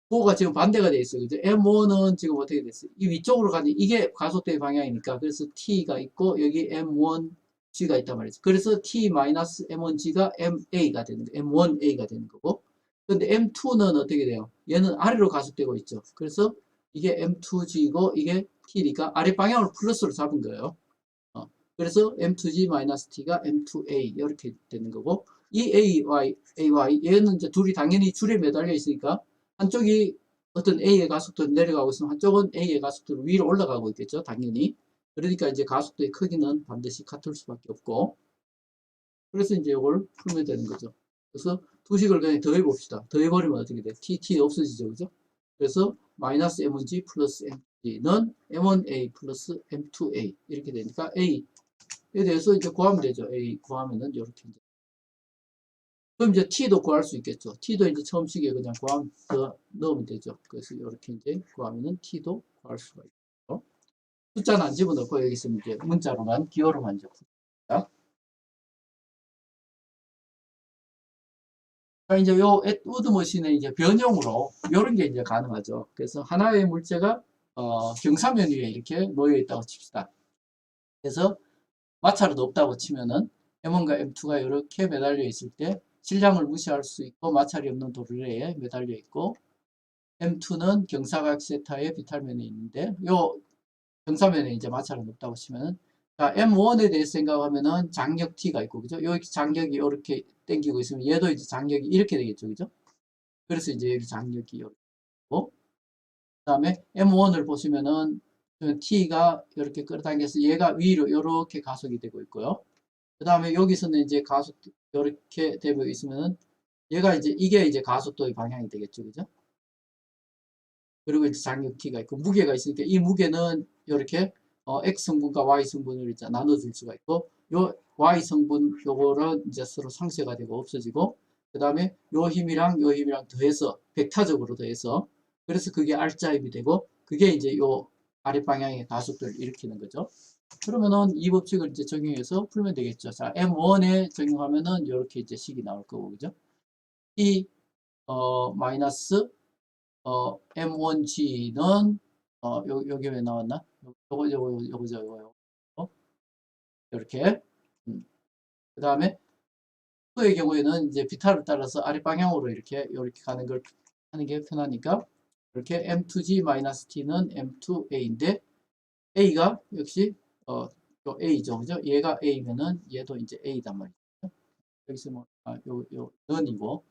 부호가 지금 반대가 되어 있어요. 그죠? M1은 지금 어떻게 됐어요? 이 위쪽으로 가는 이게 가속도의 방향이니까 그래서 T가 있고 여기 M1G가 있단 말이죠. 그래서 T-M1G가 MA가 되는 거예요. M1A가 되는 거고. 근데 M2는 어떻게 돼요? 얘는 아래로 가속되고 있죠. 그래서 이게 M2G고 이게 T니까 아래 방향을 플러스로 잡은 거예요. 그래서 M2G-T가 M2A 이렇게 되는 거고 이 AY 얘는 이제 둘이 당연히 줄에 매달려 있으니까 한쪽이 어떤 A의 가속도로 내려가고 있으면 한쪽은 A의 가속도로 위로 올라가고 있겠죠. 당연히. 그러니까 이제 가속도의 크기는 반드시 같을 수밖에 없고 그래서 이제 이걸 풀면 되는 거죠. 그래서 두 식을 그냥 더해 봅시다. 더해 버리면 어떻게 돼? T 없어지죠. 그죠? 그래서 마이너스 M1G 플러스 M2G는 M1A 플러스 M2A 이렇게 되니까 A에 대해서 이제 구하면 되죠. A 구하면은 이렇게 이제. 그럼 이제 T도 구할 수 있겠죠. T도 이제 처음 식에 그냥 구하면 더 넣으면 되죠. 그래서 이렇게 이제 구하면은 T도 구할 수가 있고. 숫자는 안 집어넣고 여기서 이제 문자로만 기호로만 이제 풉니다. 그러니까 이제 요 에투드 머신의 이제 변형으로 이런 게 이제 가능하죠. 그래서 하나의 물체가 경사면 위에 이렇게 놓여 있다고 칩시다. 그래서 마찰은 없다고 치면은 M1과 M2가 이렇게 매달려 있을 때 질량을 무시할 수 있고 마찰이 없는 도르래에 매달려 있고 M2는 경사각 세타의 비탈면에 있는데 요 경사면에 이제 마찰은 없다고 치면은 자, M1에 대해서 생각하면은 장력 T가 있고 그죠? 여기 장력이 이렇게 당기고 있으면 얘도 이제 장력이 이렇게 되겠죠. 그죠? 그래서 이제 여기 장력이 이렇게 있고 그다음에 M1을 보시면은 T가 이렇게 끌어당겨서 얘가 위로 이렇게 가속이 되고 있고요. 그 다음에 여기서는 이제 가속 이렇게 되고 있으면은 얘가 이제 이게 이제 가속도의 방향이 되겠죠. 그죠? 그리고 이제 장력 T가 있고 무게가 있으니까 이 무게는 이렇게 X 성분과 Y 성분을 이제 나눠줄 수가 있고 요 Y 성분 요거는 이제 서로 상쇄가 되고 없어지고 그 다음에 요 힘이랑 요 힘이랑 더해서 벡터적으로 더해서 그래서 그게 R자 힘이 되고 그게 이제 요 아랫 방향의 가속도를 일으키는 거죠. 그러면은 이 법칙을 이제 적용해서 풀면 되겠죠. 자, M1에 적용하면은 이렇게 이제 식이 나올 거고, 그죠? 이, 마이너스, M1G는, 여기 왜 나왔나? 요거. 이렇게. 그 다음에, 의 경우에는 이제 비타를 따라서 아랫방향으로 이렇게 가는 걸 하는 게 편하니까, 이렇게 M2G-T는 M2A인데, A가 역시 요 A죠, 그죠? 얘가 A면은 얘도 이제 A단 말이죠. 여기서 뭐 요 넌이고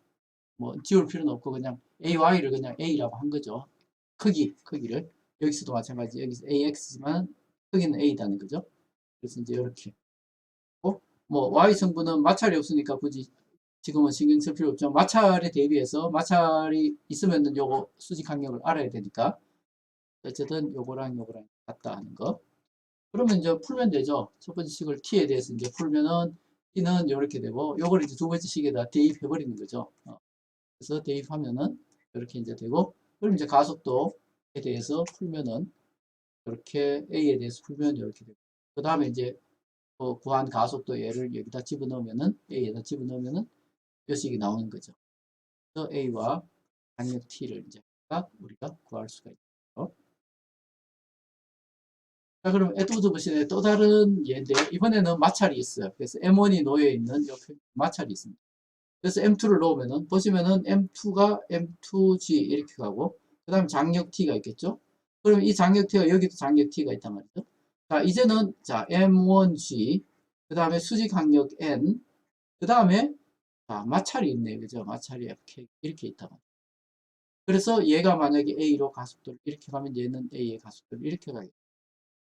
뭐 지울 필요는 없고 그냥 AY를 그냥 A라고 한 거죠. 크기를 여기서도 마찬가지 여기서 AX지만 크기는 A다는 거죠. 그래서 이제 이렇게 뭐 Y 성분은 마찰이 없으니까 굳이 지금은 신경 쓸 필요 없죠. 마찰에 대비해서 마찰이 있으면은 요거 수직 항력을 알아야 되니까 어쨌든 요거랑 요거랑 같다 하는 거. 그러면 이제 풀면 되죠. 첫 번째 식을 t에 대해서 이제 풀면은 t는 이렇게 되고 요걸 이제 두 번째 식에다 대입해 버리는 거죠. 그래서 대입하면은 이렇게 이제 되고 그럼 이제 가속도에 대해서 풀면은 이렇게 a에 대해서 풀면 이렇게 되고 그 다음에 이제 구한 가속도 얘를 여기다 집어넣으면은 a에다 집어넣으면은 이 식이 나오는 거죠. 그래서 a와 강력 t를 이제 우리가 구할 수가 있죠. 자, 그럼 에드워드 머신의 또 다른 예인데 이번에는 마찰이 있어요. 그래서 M1이 놓여 있는 옆에 마찰이 있습니다. 그래서 M2를 놓으면은 보시면은 M2가 M2G 이렇게 가고 그다음 장력 T가 있겠죠. 그럼 이 장력 T가 여기도 장력 T가 있단 말이죠. 자, 이제는 자 M1G 그다음에 수직 항력 N 그다음에 자 마찰이 있네요. 그죠? 마찰이 이렇게 있단 말이죠. 그래서 얘가 만약에 A로 가속도를 이렇게 가면 얘는 A의 가속도를 이렇게 가겠죠.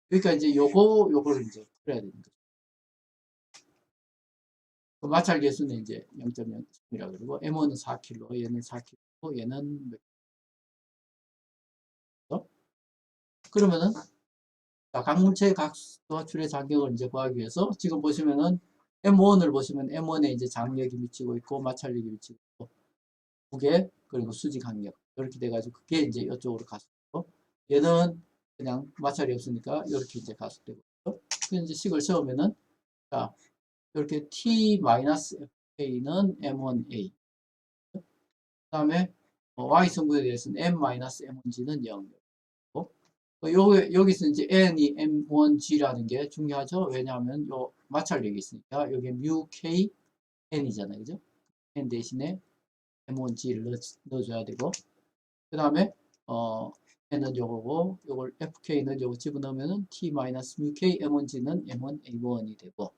그러니까 이제 요거를 이제 풀어야 되는 거죠. 그 마찰 계수는 이제 0.03이라고 그러고 M1은 4kg, 얘는 4kg, 얘는 몇 kg? 그러면은 자, 각물체의 각도와 줄의 장력을 이제 구하기 위해서 지금 보시면은 M1을 보시면 M1에 이제 장력이 미치고 있고 마찰력이 미치고 있고 무게 그리고 수직 강력 이렇게 돼가지고 그게 이제 이쪽으로 가속되고 얘는 그냥 마찰이 없으니까 이렇게 이제 가속되고 있고 그 이제 식을 세우면은 자 이렇게 T-FK는 M1A 그 다음에 Y 성분에 대해서는 M-M1G는 0 여기서 이제 N이 M1G라는 게 중요하죠. 왜냐하면 요 마찰력이 있으니까 여기 뮤 K N이잖아요. 그죠? N 대신에 M1G를 넣어줘야 되고 그 다음에 N은 요거고 요걸 FK는 요거 집어넣으면은 T-뮤K M1G는 M1A1이 되고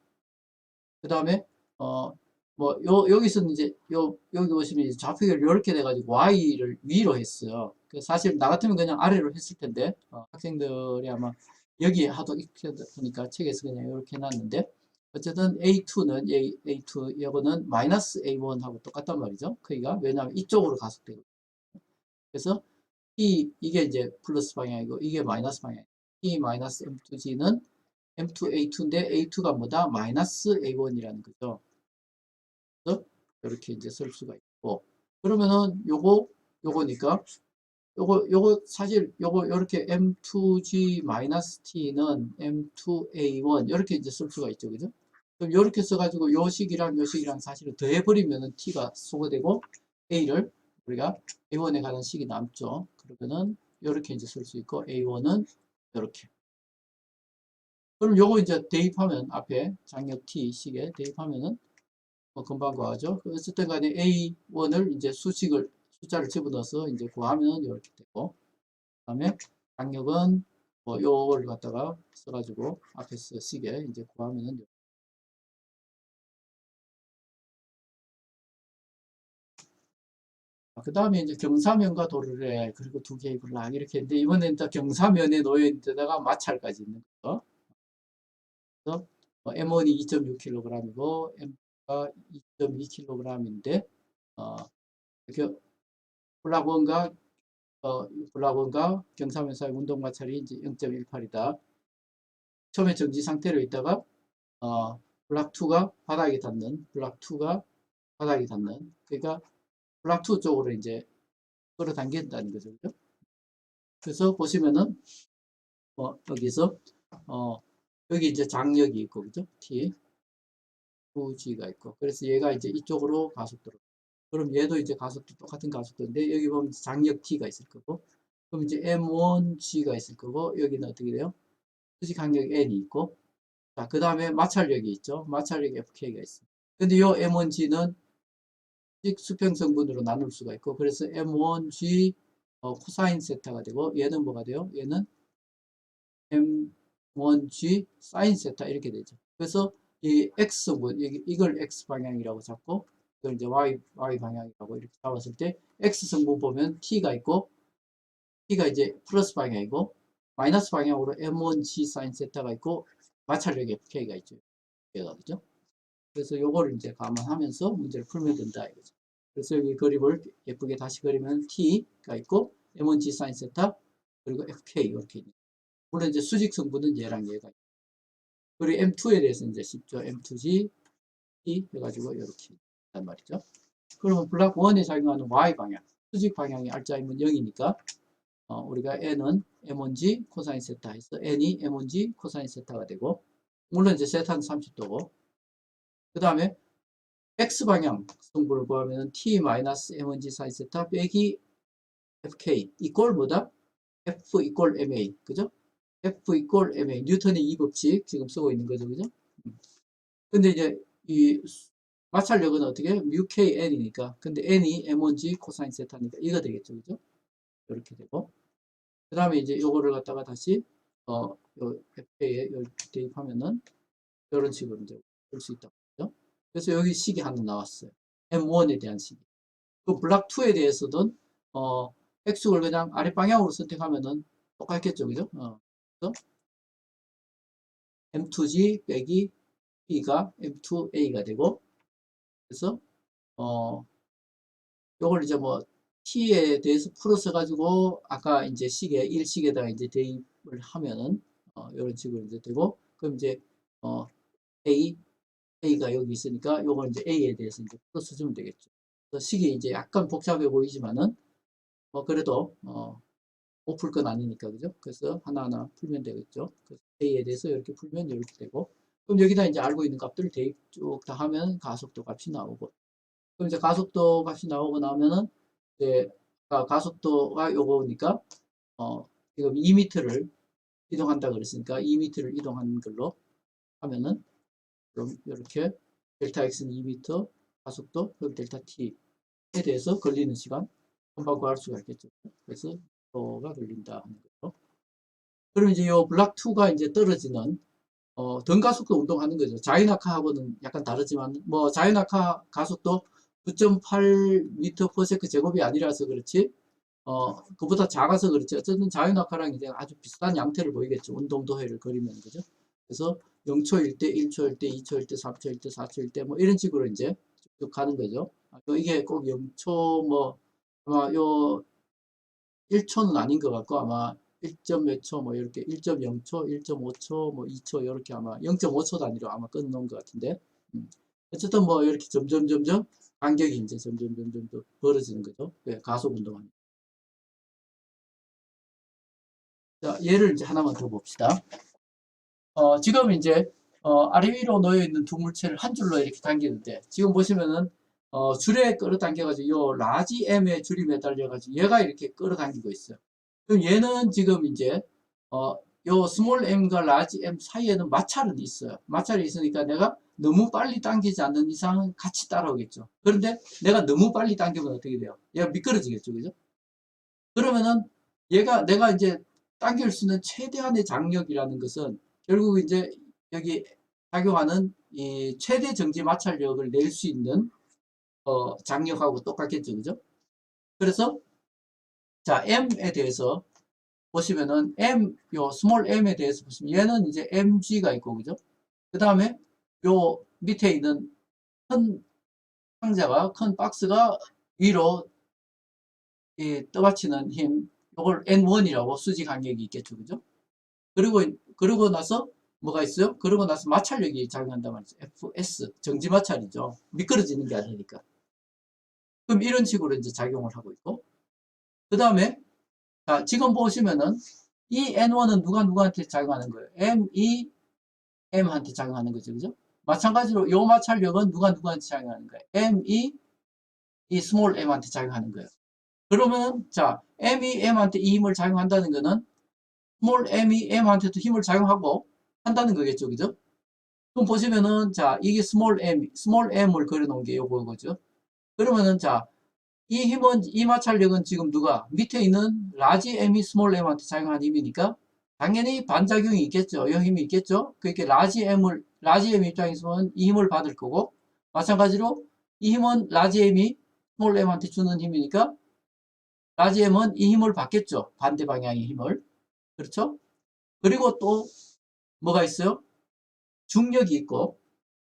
그 다음에 여기서는 이제 여기 보시면 이제 좌표가 이렇게 돼가지고 Y를 위로 했어요. 사실 나 같으면 그냥 아래로 했을 텐데 학생들이 아마 여기에 하도 익혀 보니까 책에서 그냥 이렇게 해놨는데 어쨌든 A2는 A2 이거는 마이너스 A1하고 똑같단 말이죠. 그러니까 왜냐하면 이쪽으로 가속되고 그래서 이게 이제 플러스 방향이고 이게 마이너스 방향. T 마이너스 M2G는 M2A2인데 A2가 뭐다? 마이너스 A1이라는 거죠. 그래서 이렇게 이제 쓸 수가 있고 그러면은 요거니까 요거 사실 요거 이렇게 M2G 마이너스 T는 M2A1 이렇게 이제 쓸 수가 있죠. 그죠? 그럼 이렇게 써가지고 요 식이랑 요 식이랑 사실은 더해버리면은 T가 소거되고 A를 우리가 A1에 가는 식이 남죠. 그러면은 이렇게 이제 쓸 수 있고 A1은 이렇게. 그럼 요거 이제 대입하면 앞에 장력 T 식에 대입하면은 금방 구하죠. 어쨌든 간에 A1을 이제 숫자를 집어넣어서 이제 구하면 이렇게 되고, 그 다음에 강력은 뭐 요걸 갖다가 써가지고 앞에서 시계 이제 구하면은 그 다음에 이제 경사면과 도르래 그리고 두 개의 블락 이렇게 했는데 이번에는 또 경사면에 놓여 있는 데다가 마찰까지 있는 거. 그래서 M1이 2.6kg이고 M가 2.2kg인데 이렇게 블락 1과 경사면 사이 운동 마찰이 이제 0.18이다. 처음에 정지 상태로 있다가 블락 2가 바닥에 닿는 그러니까 블락 2 쪽으로 이제 끌어당긴다는 거죠. 그죠? 그래서 보시면은 여기서 여기 이제 장력이 있고 그죠? T 2G가 있고 그래서 얘가 이제 이쪽으로 가속도로 그럼 얘도 이제 가속도 똑같은 가속도인데 여기 보면 장력 T가 있을 거고 그럼 이제 M1G가 있을 거고 여기는 어떻게 돼요? 수직 간격 N이 있고 자, 그 다음에 마찰력이 있죠. 마찰력 FK가 있어요. 근데 요 M1G는 수평성분으로 나눌 수가 있고 그래서 M1G 코사인 세타가 되고 얘는 뭐가 돼요? 얘는 M1G 사인 세타 이렇게 되죠. 그래서 이 X분 이걸 X 방향이라고 잡고 이걸 이제 Y 방향이라고 이렇게 잡았을 때 X성분 보면 T가 있고 T가 이제 플러스 방향이고 마이너스 방향으로 M1G 사인 세타가 있고 마찰력 FK가 있죠. 그죠? 그래서 요거를 이제 감안하면서 문제를 풀면 된다 이거죠. 그래서 여기 그림을 예쁘게 다시 그리면 T가 있고 M1G 사인 세타 그리고 FK 이렇게 있는. 물론 이제 수직 성분은 얘랑 얘가 있고. 그리고 M2에 대해서 이제 쉽죠. M2G T 해가지고 이렇게 있단 말이죠. 그러면 블락 1에 작용하는 Y 방향 수직 방향이 알짜이면 0이니까 우리가 N은 M1G 코사인 세타 해서 N이 M1G 코사인 세타가 되고 물론 이제 세타는 30도고 그 다음에 X방향 성분을 구하면 T-M1G 사인 세타 빼기 FK 이꼴 뭐다? F 이꼴 MA 그죠? F 이꼴 MA 뉴턴의 이 법칙 지금 쓰고 있는 거죠 그죠? 근데 이제 이 마찰력은 어떻게? 뮤 KN이니까 근데 N이 M1G 코사인 세타니까 이거 되겠죠 그죠? 이렇게 되고 그 다음에 이제 요거를 갖다가 다시 요 FK에 대입하면은 이런 식으로 이제 볼 수 있다 그죠? 그래서 여기 식이 하나 나왔어요. M1에 대한 식이 그 블락 2에 대해서는 X축을 그냥 아래 방향으로 선택하면은 똑같겠죠. 그죠? 그래서 M2G 빼기 B가 M2A가 되고, 그래서, 요걸 이제 뭐, T에 대해서 풀어서 가지고, 아까 이제 시계, 1식에다가 이제 대입을 하면은, 이런 식으로 이제 되고, 그럼 이제, 어, A가 여기 있으니까, 요걸 이제 A에 대해서 이제 풀어서 주면 되겠죠. 그래서 식이 이제 약간 복잡해 보이지만은, 그래도, 못 풀 건 아니니까, 그죠? 그래서 하나하나 풀면 되겠죠. 그래서 A에 대해서 이렇게 풀면 이렇게 되고, 그럼 여기다 이제 알고 있는 값들을 대입 쭉 다 하면 가속도 값이 나오고, 그럼 이제 가속도 값이 나오고 나면은, 이제, 가속도가 요거니까, 지금 2m를 이동한다 그랬으니까, 2m를 이동하는 걸로 하면은, 그럼 이렇게, 델타 x는 2m, 가속도, 그럼 델타 t에 대해서 걸리는 시간, 금방 구할 수가 있겠죠. 그래서, 가 걸린다 하는 거죠. 그럼 이제 요 블락 2가 이제 떨어지는 등가속도 운동하는 거죠. 자유낙하하고는 약간 다르지만 뭐 자유낙하 가속도 9.8m/s 제곱이 아니라서 그렇지 그보다 작아서 그렇지 어쨌든 자유낙하랑 이제 아주 비슷한 양태를 보이겠죠. 운동도해를 그리면 그죠. 그래서 0초일 때, 1초일 때, 2초일 때, 3초일 때, 4초일 때 뭐 이런 식으로 이제 쭉 가는 거죠. 이게 꼭 0초 뭐 아마 요 1초는 아닌 것 같고 아마 1점 몇 초 뭐 이렇게 1.0초, 1.5초, 뭐 2초 이렇게 아마 0.5초 단위로 아마 끊어놓은 것 같은데 어쨌든 뭐 이렇게 점점 간격이 이제 점점 더 벌어지는 거죠. 네, 가속 운동하는. 자, 예를 이제 하나만 더 봅시다. 지금 이제 아래 위로 놓여 있는 두 물체를 한 줄로 이렇게 당기는데 지금 보시면은 줄에 끌어당겨가지고 요 라지 M의 줄이 매달려가지고 얘가 이렇게 끌어당기고 있어요. 그럼 얘는 지금 이제 요 스몰 m과 라지 m 사이에는 마찰은 있어요. 마찰이 있으니까 내가 너무 빨리 당기지 않는 이상은 같이 따라오겠죠. 그런데 내가 너무 빨리 당기면 어떻게 돼요? 얘가 미끄러지겠죠. 그죠? 그러면은 내가 이제 당길 수 있는 최대한의 장력이라는 것은 결국 이제 여기 작용하는 이 최대 정지 마찰력을 낼 수 있는 장력하고 똑같겠죠. 그죠? 그래서 자, m에 대해서 보시면은 요 스몰 m에 대해서 보시면 얘는 이제 mg가 있고 그죠? 그 다음에 요 밑에 있는 큰 상자가 큰 박스가 위로 떠받치는 힘 요걸 N1이라고 수직 간격이 있겠죠. 그죠? 그리고 나서 뭐가 있어요? 그러고 나서 마찰력이 작용한단 말이죠. FS 정지 마찰이죠. 미끄러지는 게 아니니까. 그럼 이런 식으로 이제 작용을 하고 있고 그 다음에 자, 지금 보시면은 이 N1은 누구한테 작용하는 거예요? M한테 작용하는 거죠. 그죠? 마찬가지로 요 마찰력은 누구한테 작용하는 거예요? 이 스몰 m한테 작용하는 거예요. 그러면 자, m이 m한테 이 힘을 작용한다는 거는 스몰 m이 m한테도 힘을 작용하고 한다는 거겠죠. 그죠? 그럼 보시면은 자, 이게 스몰 m을 그려 놓은 게 요거죠. 그러면은 자, 이 마찰력은 지금 누가 밑에 있는 라지 m이 스몰 m한테 작용한 힘이니까 당연히 반작용이 있겠죠. 이 힘이 있겠죠. 그렇게 라지 m 입장에서는 이 힘을 받을 거고 마찬가지로 이 힘은 라지 m이 스몰 m한테 주는 힘이니까 라지 m은 이 힘을 받겠죠. 반대 방향의 힘을. 그렇죠? 그리고 또 뭐가 있어요? 중력이 있고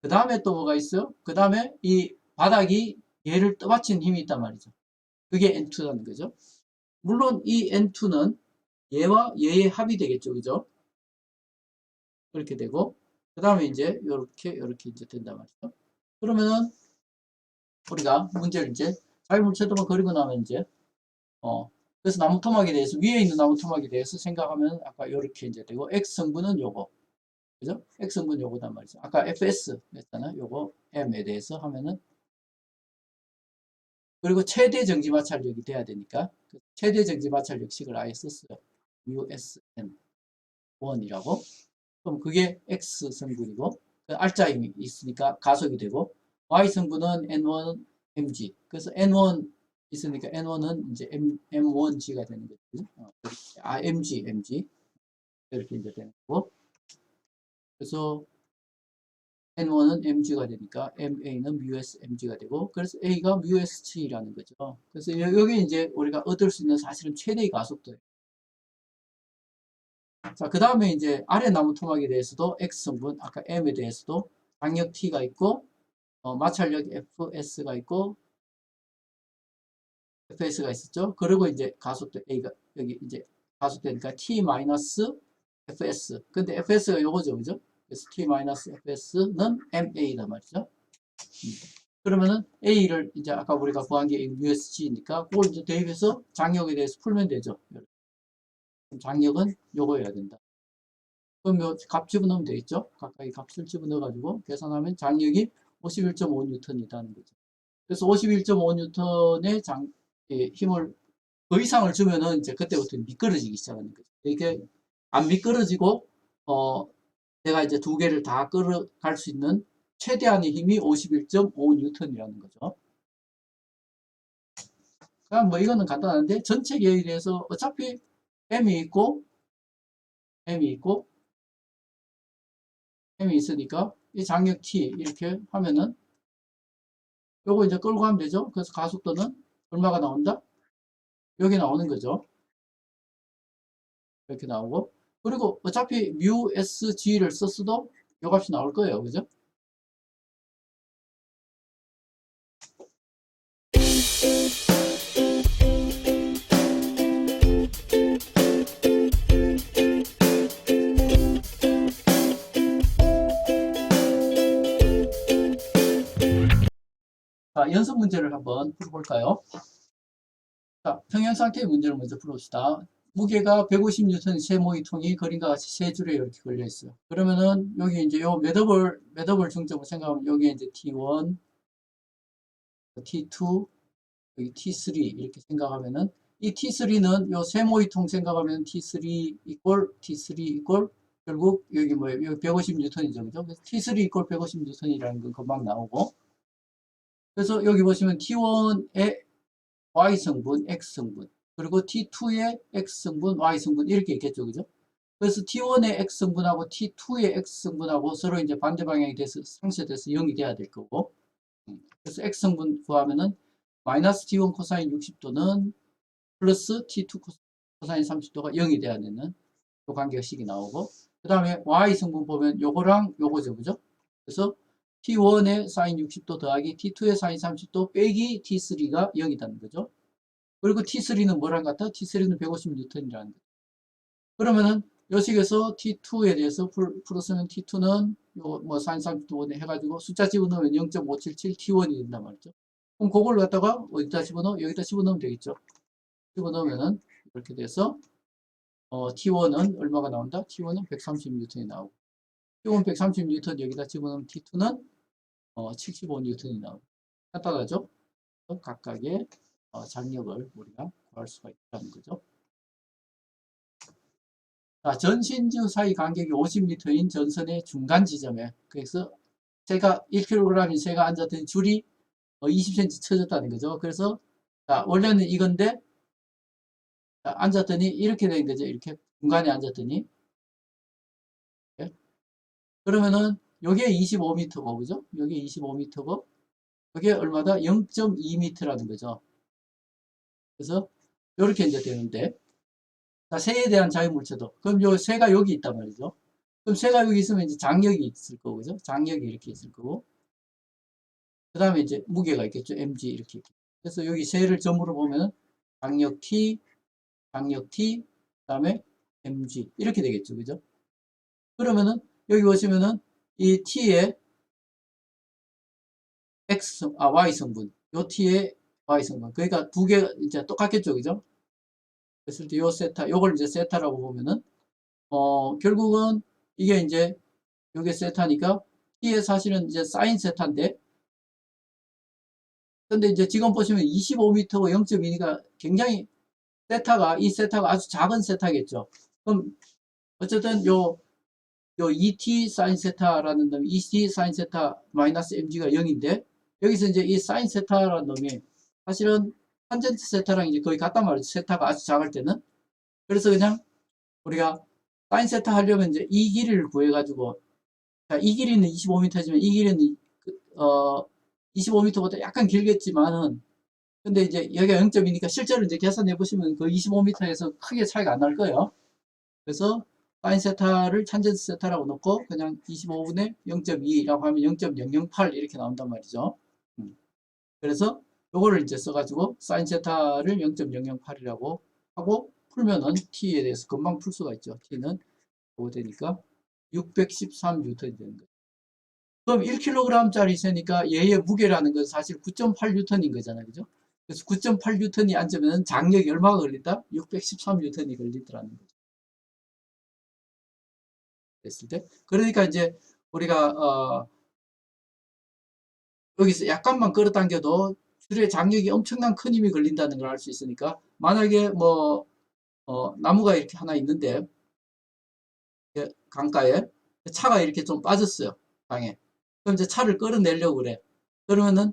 그 다음에 또 뭐가 있어요? 그 다음에 이 바닥이 얘를 떠받치는 힘이 있단 말이죠. 그게 N2라는 거죠. 물론 이 N2는 얘와 얘의 합이 되겠죠. 그죠? 그렇게 되고, 그 다음에 이제 요렇게 이제 된단 말이죠. 그러면은 우리가 문제를 이제 자유물체도만 그리고 나면 이제, 그래서 나무 토막에 대해서, 위에 있는 나무 토막에 대해서 생각하면 아까 요렇게 이제 되고, X성분은 요거. 그죠? X성분 요거단 말이죠. 아까 FS 했잖아요. 요거 M에 대해서 하면은, 그리고 최대 정지 마찰력이 돼야 되니까, 최대 정지 마찰력식을 아예 썼어요. USN. 1이라고. 그럼 그게 X 성분이고, 그 R자임이 있으니까 가속이 되고, Y 성분은 N1 mg. 그래서 N1 있으니까 N1은 이제 M1G가 되는 거죠. mg. 이렇게 이제 되는 거고. 그래서 N1은 mg가 되니까 ma는 µs mg가 되고, 그래서 a가 µsg라는 거죠. 그래서 여기 이제 우리가 얻을 수 있는 사실은 최대의 가속도예요. 자, 그 다음에 이제 아래 나무 토막에 대해서도 X성분, 아까 M에 대해서도 장력 T가 있고, 마찰력 FS가 있고, FS가 있었죠. 그리고 이제 가속도 A가, 여기 이제 가속도니까 T-FS. 근데 FS가 요거죠, 그죠? 그래서 T-FS는 MA란 말이죠. 그러면은 A를 이제 아까 우리가 구한 게 USG니까 그걸 이제 대입해서 장력에 대해서 풀면 되죠. 장력은 요거여야 된다. 그럼 요 값 집어넣으면 되겠죠? 각각의 값을 집어넣어가지고 계산하면 장력이 51.5N이라는 거죠. 그래서 51.5N의 힘을 더 이상을 주면은 이제 그때부터 미끄러지기 시작하는 거죠. 이게 안 미끄러지고 내가 이제 두 개를 다 끌어갈 수 있는 최대한의 힘이 51.5N이라는 거죠. 그럼 뭐 이거는 간단한데 전체 계에 대해서 어차피 M이 있고 M이 있으니까 이 장력 T 이렇게 하면은 요거 이제 끌고 가면 되죠. 그래서 가속도는 얼마가 나온다? 여기 나오는 거죠. 이렇게 나오고, 그리고 어차피 µSG를 썼어도 요 값이 나올 거예요. 그죠? 자, 연습 문제를 한번 풀어볼까요? 자, 평형 상태의 문제를 먼저 풀어봅시다. 무게가 150N 쇠모이통이 그림과 같이 세 줄에 이렇게 걸려 있어요. 그러면은 여기 이제 요 매더블 중점을 생각하면 여기 이제 T1, T2, 여기 T3 이렇게 생각하면은 이 T3는 요 쇠모이통 생각하면 T3 이꼴 결국 여기 뭐예요? 여기 150N이죠. 그죠? 그래서 T3 이꼴 150N이라는 건 금방 나오고, 그래서 여기 보시면 T1의 Y성분, X성분, 그리고 T2의 X성분, Y성분 이렇게 있겠죠. 그죠? 그래서 T1의 X성분하고 T2의 X성분하고 서로 이제 반대 방향이 돼서 상쇄돼서 0이 돼야 될 거고, 그래서 X성분 구하면은 마이너스 T1 코사인 60도는 플러스 T2 코사인 30도가 0이 돼야 되는 요 관계식이 나오고, 그 다음에 Y성분 보면 요거랑 요거죠. 그죠? 그래서 T1의 사인 60도 더하기 T2의 사인 30도 빼기 T3가 0이라는 거죠. 그리고 T3는 뭐랑 같아? T3는 150N이라는 거죠. 그러면은 요식에서 T2에 대해서 풀었으면 T2는 요 뭐 사인 30도 해가지고 숫자 집어넣으면 0.577 T1이 된단 말이죠. 그럼 그걸 갖다가 어디다 집어넣어? 여기다 집어넣으면 되겠죠. 집어넣으면은 이렇게 돼서 T1은 얼마가 나온다? T1은 130N이 나오고, T1 130N 여기다 집어넣으면 T2는 75N이 나오고. 간단하죠? 각각의 장력을 우리가 구할 수가 있다는 거죠. 자, 전신주 사이 간격이 50m인 전선의 중간 지점에, 그래서 새가 1kg인 새가 앉았더니 줄이 20cm 쳐졌다는 거죠. 그래서 자, 원래는 이건데 자, 앉았더니 이렇게 된 거죠. 이렇게 중간에 앉았더니, 예? 그러면은 요게 25m고, 그죠? 요게 25m고, 그게 얼마다? 0.2m라는 거죠. 그래서 이렇게 이제 되는데, 자, 새에 대한 자유물체도. 그럼 요 새가 여기 있단 말이죠. 그럼 새가 여기 있으면 이제 장력이 있을 거고, 그죠? 장력이 이렇게 있을 거고, 그 다음에 이제 무게가 있겠죠. mg 이렇게. 그래서 여기 새를 점으로 보면 장력 T, 그 다음에 mg 이렇게 되겠죠. 그죠? 그러면은 여기 보시면은 이 T의 Y 성분, 요 T의 Y성분. 그러니까 두 개가 이제 똑같겠죠. 그죠? 그랬을 때 요 세타, 요걸 이제 세타라고 보면은, 결국은 이게 이제 요게 세타니까 T의 사실은 이제 사인 세타인데, 근데 이제 지금 보시면 25m고 0.2니까 굉장히 이 세타가 아주 작은 세타겠죠. 그럼 어쨌든 요 ET 사인 세타라는 놈이 ET 사인 세타 마이너스 mg가 0인데, 여기서 이제 이 사인 세타라는 놈이 사실은 탄젠트 세타랑 이제 거의 같단 말이죠. 세타가 아주 작을 때는. 그래서 그냥 우리가 사인 세타 하려면 이제 이 길이를 구해가지고 자, 이 길이는 25m지만 이 길이는 25m보다 약간 길겠지만은 근데 이제 여기가 0.2니까 실제로 이제 계산해 보시면 그 25m에서 크게 차이가 안 날 거예요. 그래서 사인 세타를 탄젠트 세타라고 놓고 그냥 25분의 0.2라고 하면 0.008 이렇게 나온단 말이죠. 그래서 요거를 이제 써가지고 사인 세타를 0.008이라고 하고 풀면은 t에 대해서 금방 풀 수가 있죠. t는 요거 되니까 613뉴턴이 되는 거예요. 그럼 1kg짜리 있으니까 얘의 무게라는 건 사실 9.8뉴턴인 거잖아요. 그죠? 그래서 9.8뉴턴이 앉으면 장력이 얼마가 걸린다? 613뉴턴이 걸리더라는 거죠. 됐을 때. 그러니까 이제 우리가 여기서 약간만 끌어당겨도 줄에 장력이 엄청난 큰 힘이 걸린다는 걸 알 수 있으니까 만약에 뭐 나무가 이렇게 하나 있는데 강가에 차가 이렇게 좀 빠졌어요. 강에. 그럼 이제 차를 끌어내려고 그래. 그러면은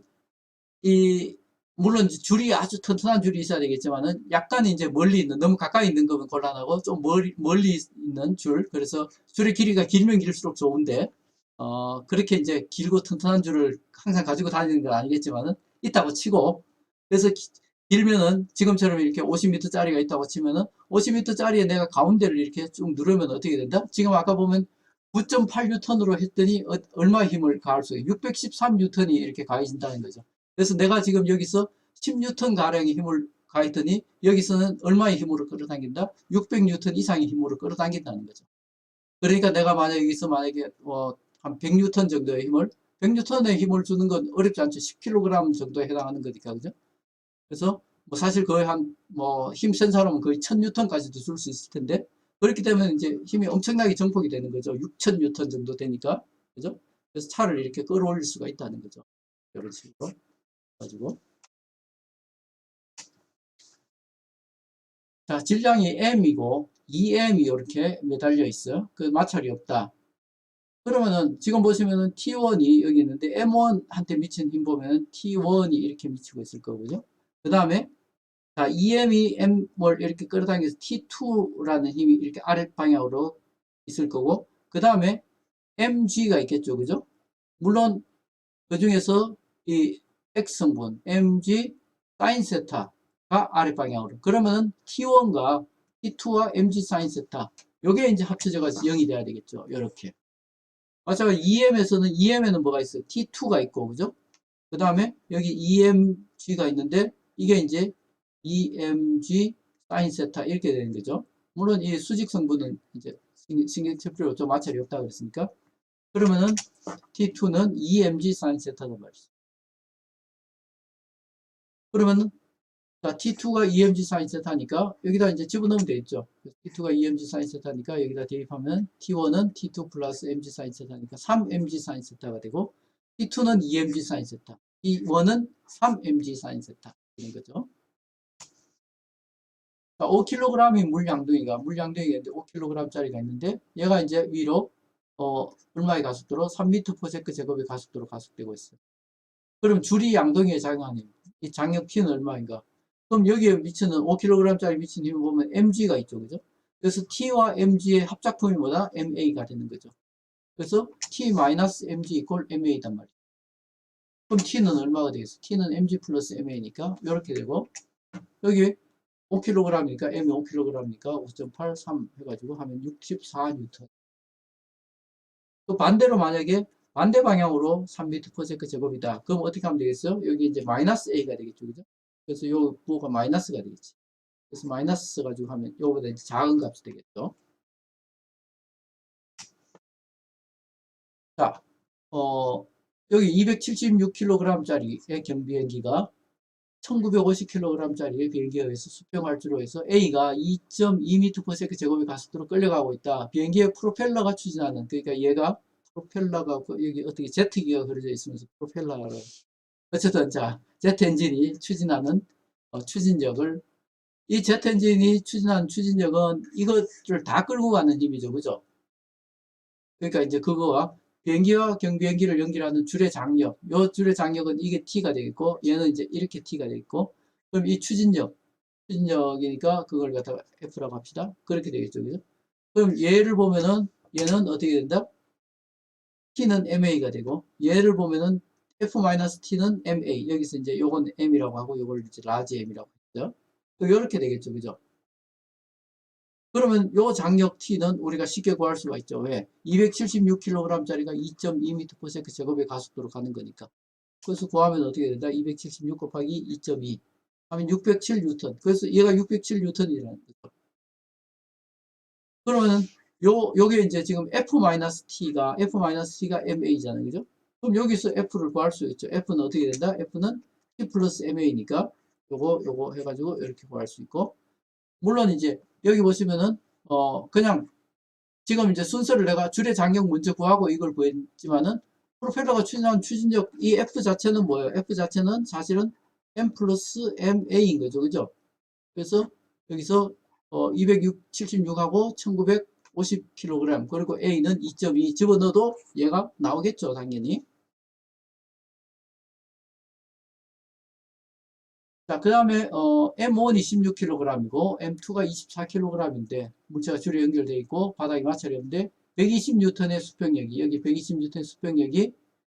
이 물론 줄이 아주 튼튼한 줄이 있어야 되겠지만은 약간 이제 멀리 있는 너무 가까이 있는 거면 곤란하고 좀 멀리 있는 줄 그래서 줄의 길이가 길면 길수록 좋은데 그렇게 이제 길고 튼튼한 줄을 항상 가지고 다니는 건 아니겠지만은 있다고 치고 그래서 길면은 지금처럼 이렇게 50m짜리가 있다고 치면은 50m짜리에 내가 가운데를 이렇게 쭉 누르면 어떻게 된다? 지금 아까 보면 9.8뉴턴으로 했더니 얼마 힘을 가할 수 있어요? 613뉴턴이 이렇게 가해진다는 거죠. 그래서 내가 지금 여기서 10뉴턴 가량의 힘을 가했더니 여기서는 얼마의 힘으로 끌어당긴다? 600뉴턴 이상의 힘으로 끌어당긴다는 거죠. 그러니까 내가 만약에 여기서 만약에 한 100뉴턴 정도의 힘을 100뉴턴의 힘을 주는 건 어렵지 않죠. 10kg 정도에 해당하는 거니까 그죠? 그래서 뭐 사실 거의 한 뭐 힘 센 사람은 거의 1000뉴턴까지도 줄 수 있을 텐데 그렇기 때문에 이제 힘이 엄청나게 증폭이 되는 거죠. 6000뉴턴 정도 되니까 그죠? 그래서 차를 이렇게 끌어올릴 수가 있다는 거죠. 이런 식으로 가지고 자 질량이 m이고 2m이 이렇게 매달려 있어요. 그 마찰이 없다. 그러면은 지금 보시면은 T1이 여기 있는데 M1한테 미친 힘 보면 T1이 이렇게 미치고 있을 거고요. 그 다음에 자, EM이 M을 이렇게 끌어당겨서 T2라는 힘이 이렇게 아래 방향으로 있을 거고 그 다음에 MG가 있겠죠. 그죠? 물론 그 중에서 이 X성분 MG 사인 세타가 아래 방향으로 그러면은 T1과 T2와 MG 사인 세타 요게 이제 합쳐져 가지고 0이 돼야 되겠죠. 이렇게 마찬가지로 EM에는 뭐가 있어요? T2가 있고 그죠? 그 다음에 여기 EMG가 있는데 이게 이제 EMG 사인 세타 이렇게 되는 거죠. 물론 이 수직 성분은 이제 신경 쓸 필요 없죠. 마찰이 없다 그랬으니까. 그러면은 T2는 EMG 사인 세타단 말이죠. 그러면은 자, T2가 EMG 사인 세타니까 여기다 이제 집어넣으면 되겠죠. T2가 EMG 사인 세타니까 여기다 대입하면 T1은 T2 플러스 MG 사인 세타니까 3MG 사인 세타가 되고 T2는 EMG 사인 세타, T1은 3MG 사인 세타 이런 거죠. 5kg이 물양동이가 있는데 5kg짜리가 있는데 얘가 이제 위로 얼마의 가속도로 3m/s 제곱의 가속도로 가속되고 있어요. 그럼 줄이 양동이에 작용하는 이 장력 P는 얼마인가? 그럼 여기에 미치는 5kg짜리 미치는 힘을 보면 mg가 있죠, 그죠? 그래서 T와 mg의 합작품이 뭐다? ma가 되는 거죠. 그래서 T-mg 이퀄 ma단 말이에요. 그럼 T는 얼마가 되겠어? T는 mg 플러스 ma니까 이렇게 되고 여기 5kg이니까 m이 5kg이니까 5.83 해가지고 하면 64뉴턴. 또 반대로 만약에 반대 방향으로 3m/s 제곱이다. 그럼 어떻게 하면 되겠어요? 여기 이제 마이너스 a가 되겠죠, 그죠? 그래서 요 부호가 마이너스가 되겠지. 그래서 마이너스 써가지고 하면 요거보다 이제 작은 값이 되겠죠. 자, 여기 276kg짜리의 경비행기가 1950kg짜리 비행기에 의해서 수평활주로 해서 A가 2.2m/s 제곱의 가속도로 끌려가고 있다. 비행기의 프로펠러가 추진하는 그러니까 얘가 프로펠러가 여기 어떻게 제트기가 그려져 있으면서 프로펠러를 어쨌든 자 제트 엔진이 추진하는 추진력을 이 제트 엔진이 추진하는 추진력은 이것을 다 끌고 가는 힘이죠, 그죠? 그러니까 이제 그거와 비행기와 경비행기를 연결하는 줄의 장력, 요 줄의 장력은 이게 T가 되겠고, 얘는 이제 이렇게 T가 되겠고, 그럼 이 추진력이니까 그걸 갖다가 F라고 합시다. 그렇게 되겠죠, 그죠? 그럼 얘를 보면은 얘는 어떻게 된다? T는 MA가 되고, 얘를 보면은 F-T는 MA. 여기서 이제 요건 M이라고 하고, 요걸 이제 라지 M이라고 했죠. 요렇게 되겠죠. 그죠? 그러면 요 장력 T는 우리가 쉽게 구할 수가 있죠. 왜? 276kg짜리가 2.2m/s 제곱의 가속도로 가는 거니까. 그래서 구하면 어떻게 된다? 276 곱하기 2.2 하면 607N. 그래서 얘가 607N이라는 거죠. 그러면은 요게 이제 지금 F-T가 MA잖아요. 그죠? 그럼 여기서 F를 구할 수 있죠. F는 어떻게 된다? F는 T 플러스 MA니까 요거 해가지고 이렇게 구할 수 있고, 물론 이제 여기 보시면은 그냥 지금 이제 순서를 내가 줄의 장력 먼저 구하고 이걸 구했지만은, 프로펠러가 추진하는 추진력 이 F 자체는 뭐예요? F 자체는 사실은 M 플러스 MA인 거죠. 그죠? 그래서 여기서 276하고 1950kg, 그리고 A는 2.2 집어넣어도 얘가 나오겠죠. 당연히. 자, 그 다음에 M1이 16kg이고 M2가 24kg인데 물체가 줄에 연결되어 있고 바닥이 마찰이 없는데 120N의 수평력이, 여기 120N의 수평력이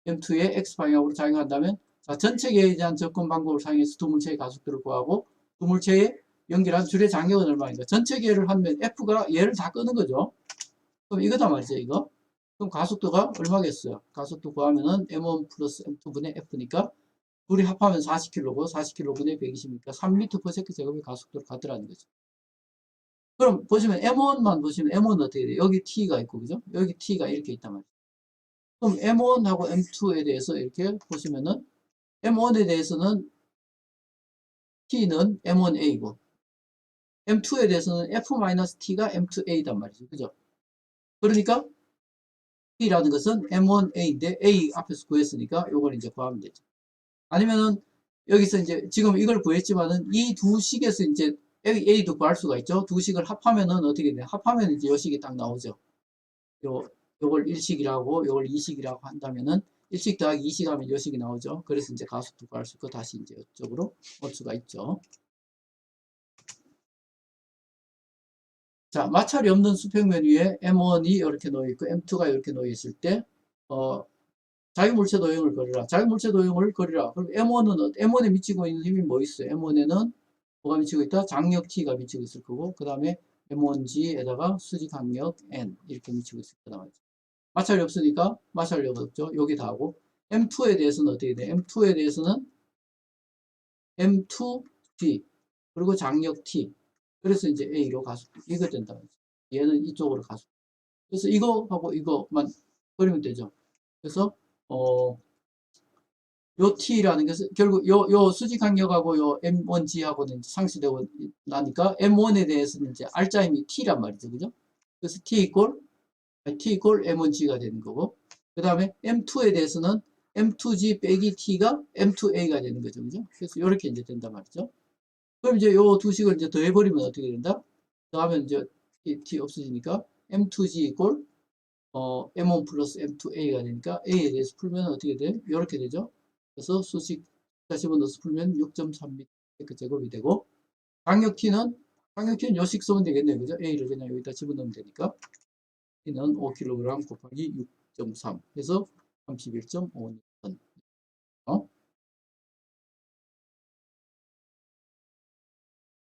M2의 X방향으로 작용한다면, 자, 전체 계에 대한 접근 방법을 사용해서 두 물체의 가속도를 구하고 두 물체의 연결한 줄의 장력은 얼마인가? 전체 계를 하면 F가 얘를 다 끄는 거죠. 그럼 이거다 말이죠. 이거. 그럼 가속도가 얼마겠어요? 가속도 구하면은 M1 플러스 M2분의 F니까 둘이 합하면 40kg고 40kg분의 120이니까 3m/s 제곱의 가속도로 가더라는 거죠. 그럼 보시면 M1만 보시면 M1은 어떻게 돼요? 여기 T가 있고, 그죠? 여기 T가 이렇게 있단 말이죠. 그럼 M1하고 M2에 대해서 이렇게 보시면은 M1에 대해서는 T는 M1A고 M2에 대해서는 F-T가 M2A단 말이죠. 그죠? 그러니까 T라는 것은 M1A인데 A 앞에서 구했으니까 요걸 이제 구하면 되죠. 아니면은 여기서 이제 지금 이걸 구했지만은 이 두 식에서 이제 A도 구할 수가 있죠. 두 식을 합하면은 어떻게 돼? 합하면 이제 요 식이 딱 나오죠. 요걸 1식이라고 요걸 2식이라고 한다면은 1식 더하기 2식 하면 요 식이 나오죠. 그래서 이제 가속도 구할 수 있고 다시 이제 이쪽으로 올 수가 있죠. 자, 마찰이 없는 수평면 위에 M1이 이렇게 놓여 있고 M2가 이렇게 놓여 있을 때 자기물체 도형을 그리라. 자기물체 도형을 그리라. 그럼 M1에 미치고 있는 힘이 뭐 있어요? M1에는 뭐가 미치고 있다? 장력 T가 미치고 있을 거고, 그 다음에 M1G에다가 수직 강력 N 이렇게 미치고 있을 거다 말이죠. 마찰이 없으니까 마찰력 없죠. 여기 다 하고, M2에 대해서는 어떻게 돼? M2에 대해서는 M2G 그리고 장력 T. 그래서 이제 A로 가수 이거 된다 말이죠. 얘는 이쪽으로 가수. 그래서 이거하고 이거만 그리면 되죠. 그래서 요 T라는 것은 결국 요 수직 강력하고 요 M1G하고는 상쇄되고 나니까 M1에 대해서는 이제 알짜임이 T란 말이죠. 그죠? 그래서 T 이꼴 M1G가 되는 거고, 그 다음에 M2에 대해서는 M2G 빼기 T가 M2A가 되는 거죠. 그죠? 그래서 이렇게 이제 된단 말이죠. 그럼 이제 요 두 식을 이제 더해버리면 어떻게 된다? 더하면 이제 T 없어지니까 M2G 이꼴 M1 플러스 M2A가 되니까 A에 대해서 풀면 어떻게 돼? 이렇게 되죠. 그래서 수식 다시 집어넣어서 풀면 6.3m 제곱이 되고, 강력 T는 요식 쓰면 되겠네요. 그죠? A를 그냥 여기다 집어넣으면 되니까 T는 5kg 곱하기 6.3 해서 31.5N.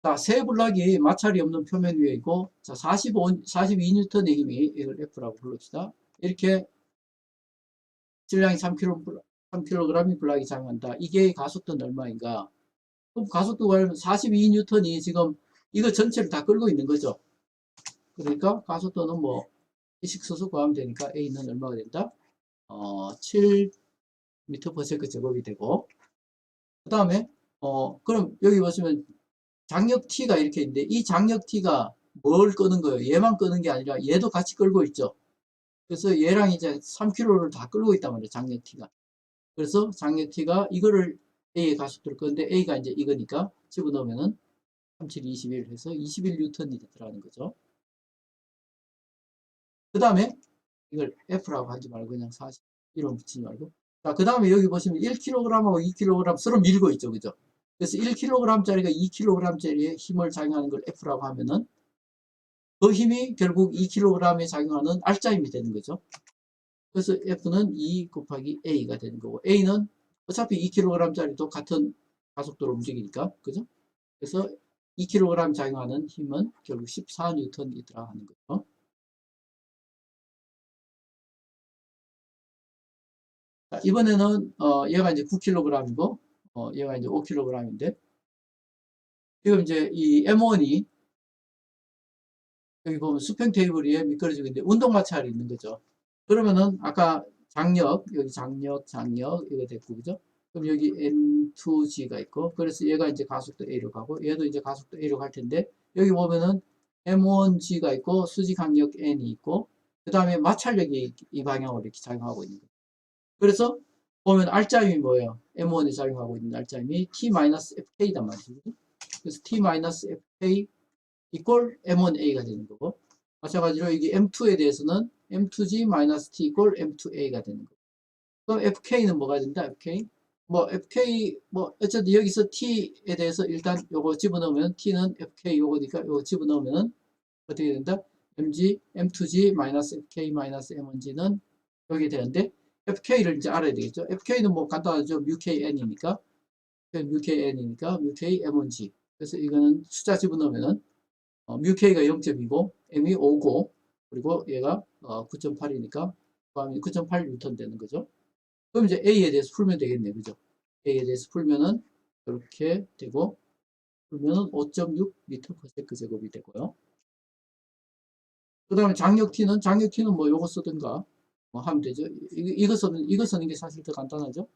자, 세 블락이 마찰이 없는 표면 위에 있고, 자, 42N의 힘이 이걸 F라고 부릅시다. 이렇게 질량이 3kg이 블락이 작용한다. 이게 가속도는 얼마인가? 그럼 가속도가 42N이 지금 이거 전체를 다 끌고 있는 거죠. 그러니까 가속도는 뭐 이식 써서 구하면 되니까 A는 얼마가 된다? 7m/s 제곱이 되고, 그 다음에 그럼 여기 보시면 장력 T가 이렇게 있는데 이 장력 T가 뭘 끄는 거예요? 얘만 끄는 게 아니라 얘도 같이 끌고 있죠. 그래서 얘랑 이제 3kg를 다 끌고 있단 말이에요. 장력 T가. 그래서 장력 T가 이거를 A의 가속도를 끄는데 A가 이제 이거니까 집어넣으면은 37, 21 해서 21N이 들어가는 거죠. 그 다음에 이걸 F라고 하지 말고 그냥 40 이런 붙이지 말고, 자, 그 다음에 여기 보시면 1kg하고 2kg 서로 밀고 있죠. 그죠? 그래서 1kg짜리가 2kg짜리의 힘을 작용하는 걸 F라고 하면은 그 힘이 결국 2kg에 작용하는 알짜 힘이 되는 거죠. 그래서 F는 2 곱하기 A가 되는 거고, A는 어차피 2kg짜리도 같은 가속도로 움직이니까, 그죠? 그래서 2kg 작용하는 힘은 결국 14N이더라 하는 거죠. 자, 이번에는 얘가 이제 9kg이고 얘가 이제 5kg인데, 지금 이제 이 M1이 여기 보면 수평 테이블 위에 미끄러지고 있는데 운동 마찰이 있는 거죠. 그러면은 아까 장력, 여기 장력 이거 됐고, 그죠? 그럼 여기 M2G가 있고, 그래서 얘가 이제 가속도 A로 가고, 얘도 이제 가속도 A로 갈 텐데, 여기 보면은 M1G가 있고, 수지 강력 N이 있고, 그 다음에 마찰력이 이 방향으로 이렇게 작용하고 있는 거예요. 그래서 보면 R자임이 뭐예요? M1에 작용하고 있는 R자임이 T-FK단 말이죠. 그래서 T-FK 이꼴 M1A가 되는 거고, 마찬가지로 여기 M2에 대해서는 M2G-T 이꼴 M2A가 되는 거고, 그럼 FK는 뭐가 된다? FK 어쨌든 여기서 T에 대해서 일단 요거 집어넣으면 T는 FK 요거니까 요거 집어넣으면 어떻게 된다? M2G-FK-M1G는 여기 되는데, FK를 이제 알아야 되겠죠. FK는 뭐 간단하죠. 뮤KN이니까 뮤K M1G. 그래서 이거는 숫자 집어넣으면은 뮤K가 0.2고 M이 5고 그리고 얘가 9.8이니까 9.8N 되는 거죠. 그럼 이제 A에 대해서 풀면 되겠네요. 그죠? A에 대해서 풀면은 이렇게 되고, 풀면은 5.6m/s 제곱이 되고요. 그 다음에 장력 T는 뭐 요거 쓰든가 뭐 하면 되죠. 이거 쓰는 게 사실 더 간단하죠.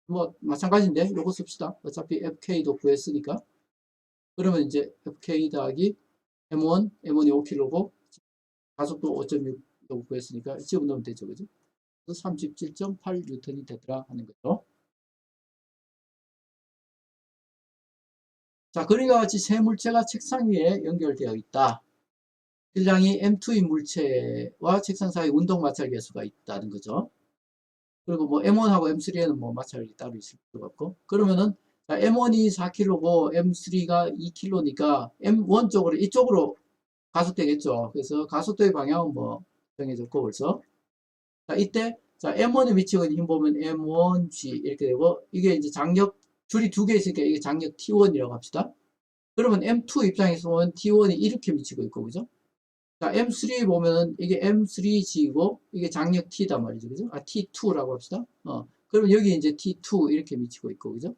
뭐 마찬가지인데 요거 씁시다. 어차피 FK도 구했으니까. 그러면 이제 FK 더하기 M1이 5kg고 가속도 5.6 요거 구했으니까 집어넣으면 되죠. 그죠? 37.8N이 되더라 하는 거죠. 자, 그림과 같이 세 물체가 책상 위에 연결되어 있다. 질량이 M2인 물체와 책상 사이 운동 마찰 계수가 있다는 거죠. 그리고 뭐 M1하고 M3에는 뭐 마찰이 따로 있을 필요가 없고, 그러면은 자, M1이 4kg고 M3가 2kg니까 M1 쪽으로 이쪽으로 가속되겠죠. 그래서 가속도의 방향은 뭐 정해졌고 벌써. 자, 이때 자, M1에 미치고 있는 힘 보면 M1G 이렇게 되고, 이게 이제 장력 줄이 두 개 있으니까 이게 장력 T1이라고 합시다. 그러면 M2 입장에서 보면 T1이 이렇게 미치고 있고, 그죠? 자, M3 보면은 이게 M3G고 이게 장력 T단 말이죠. 그죠? T2라고 합시다. 그러면 여기 이제 T2 이렇게 미치고 있고, 그죠?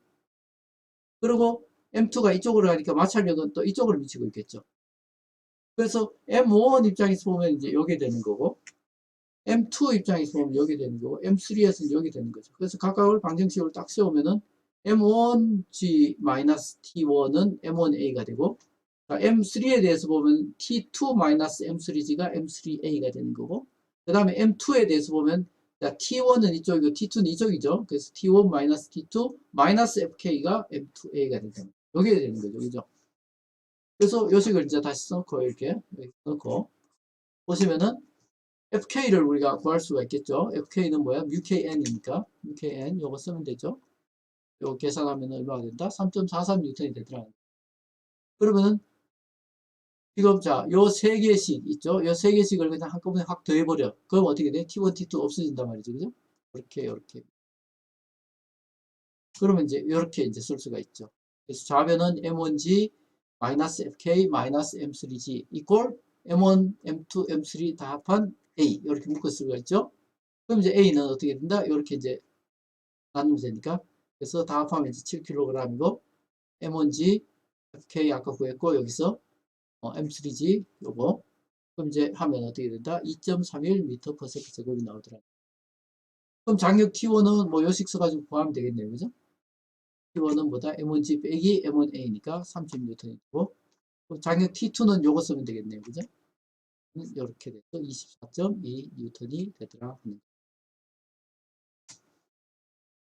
그리고 M2가 이쪽으로 가니까 마찰력은 또 이쪽으로 미치고 있겠죠. 그래서 M1 입장에서 보면 이제 여기 되는 거고, M2 입장에서 보면 여기 되는 거고, M3에서는 여기 되는 거죠. 그래서 각각을 방정식으로 딱 세우면은 M1G-T1은 M1A가 되고, M3에 대해서 보면 T2-M3G가 M3A가 되는 거고, 그 다음에 M2에 대해서 보면 T1은 이쪽이고 T2는 이쪽이죠. 그래서 T1-T2-FK가 M2A가 된다. 여기에 되는 거죠. 그죠? 그래서 요식을 이제 다시 넣고 이렇게 넣고 보시면은 FK를 우리가 구할 수가 있겠죠. FK는 뭐야? 뮤KN이니까 뮤KN 요거 쓰면 되죠. 요거 계산하면 얼마가 된다? 3.43N이 되더라. 그러면은 지금 자, 요 세 개씩 있죠? 요 세 개씩을 그냥 한꺼번에 확 더해버려. 그럼 어떻게 돼? T1, T2 없어진단 말이죠. 그죠? 이렇게. 그러면 이제 이렇게 이제 쓸 수가 있죠. 그래서 좌변은 M1G FK M3G 이꼴 M1, M2, M3 다 합한 A 이렇게 묶을 수가 있죠. 그럼 이제 A는 어떻게 된다? 이렇게 이제 나누면 되니까. 그래서 다 합하면 이제 7kg이고 M1G FK 아까 구했고 여기서 M3G 요거 그럼 이제 하면 어떻게 된다? 2.31m/s 제곱이 나오더라. 그럼 장력 T1은 뭐 요식 써가지고 구하면 되겠네요. 그죠? T1은 뭐다? M1G 빼기 M1A니까 30N이고, 그럼 장력 T2는 요거 쓰면 되겠네요. 그죠? 이렇게 돼서 24.2N이 되더라.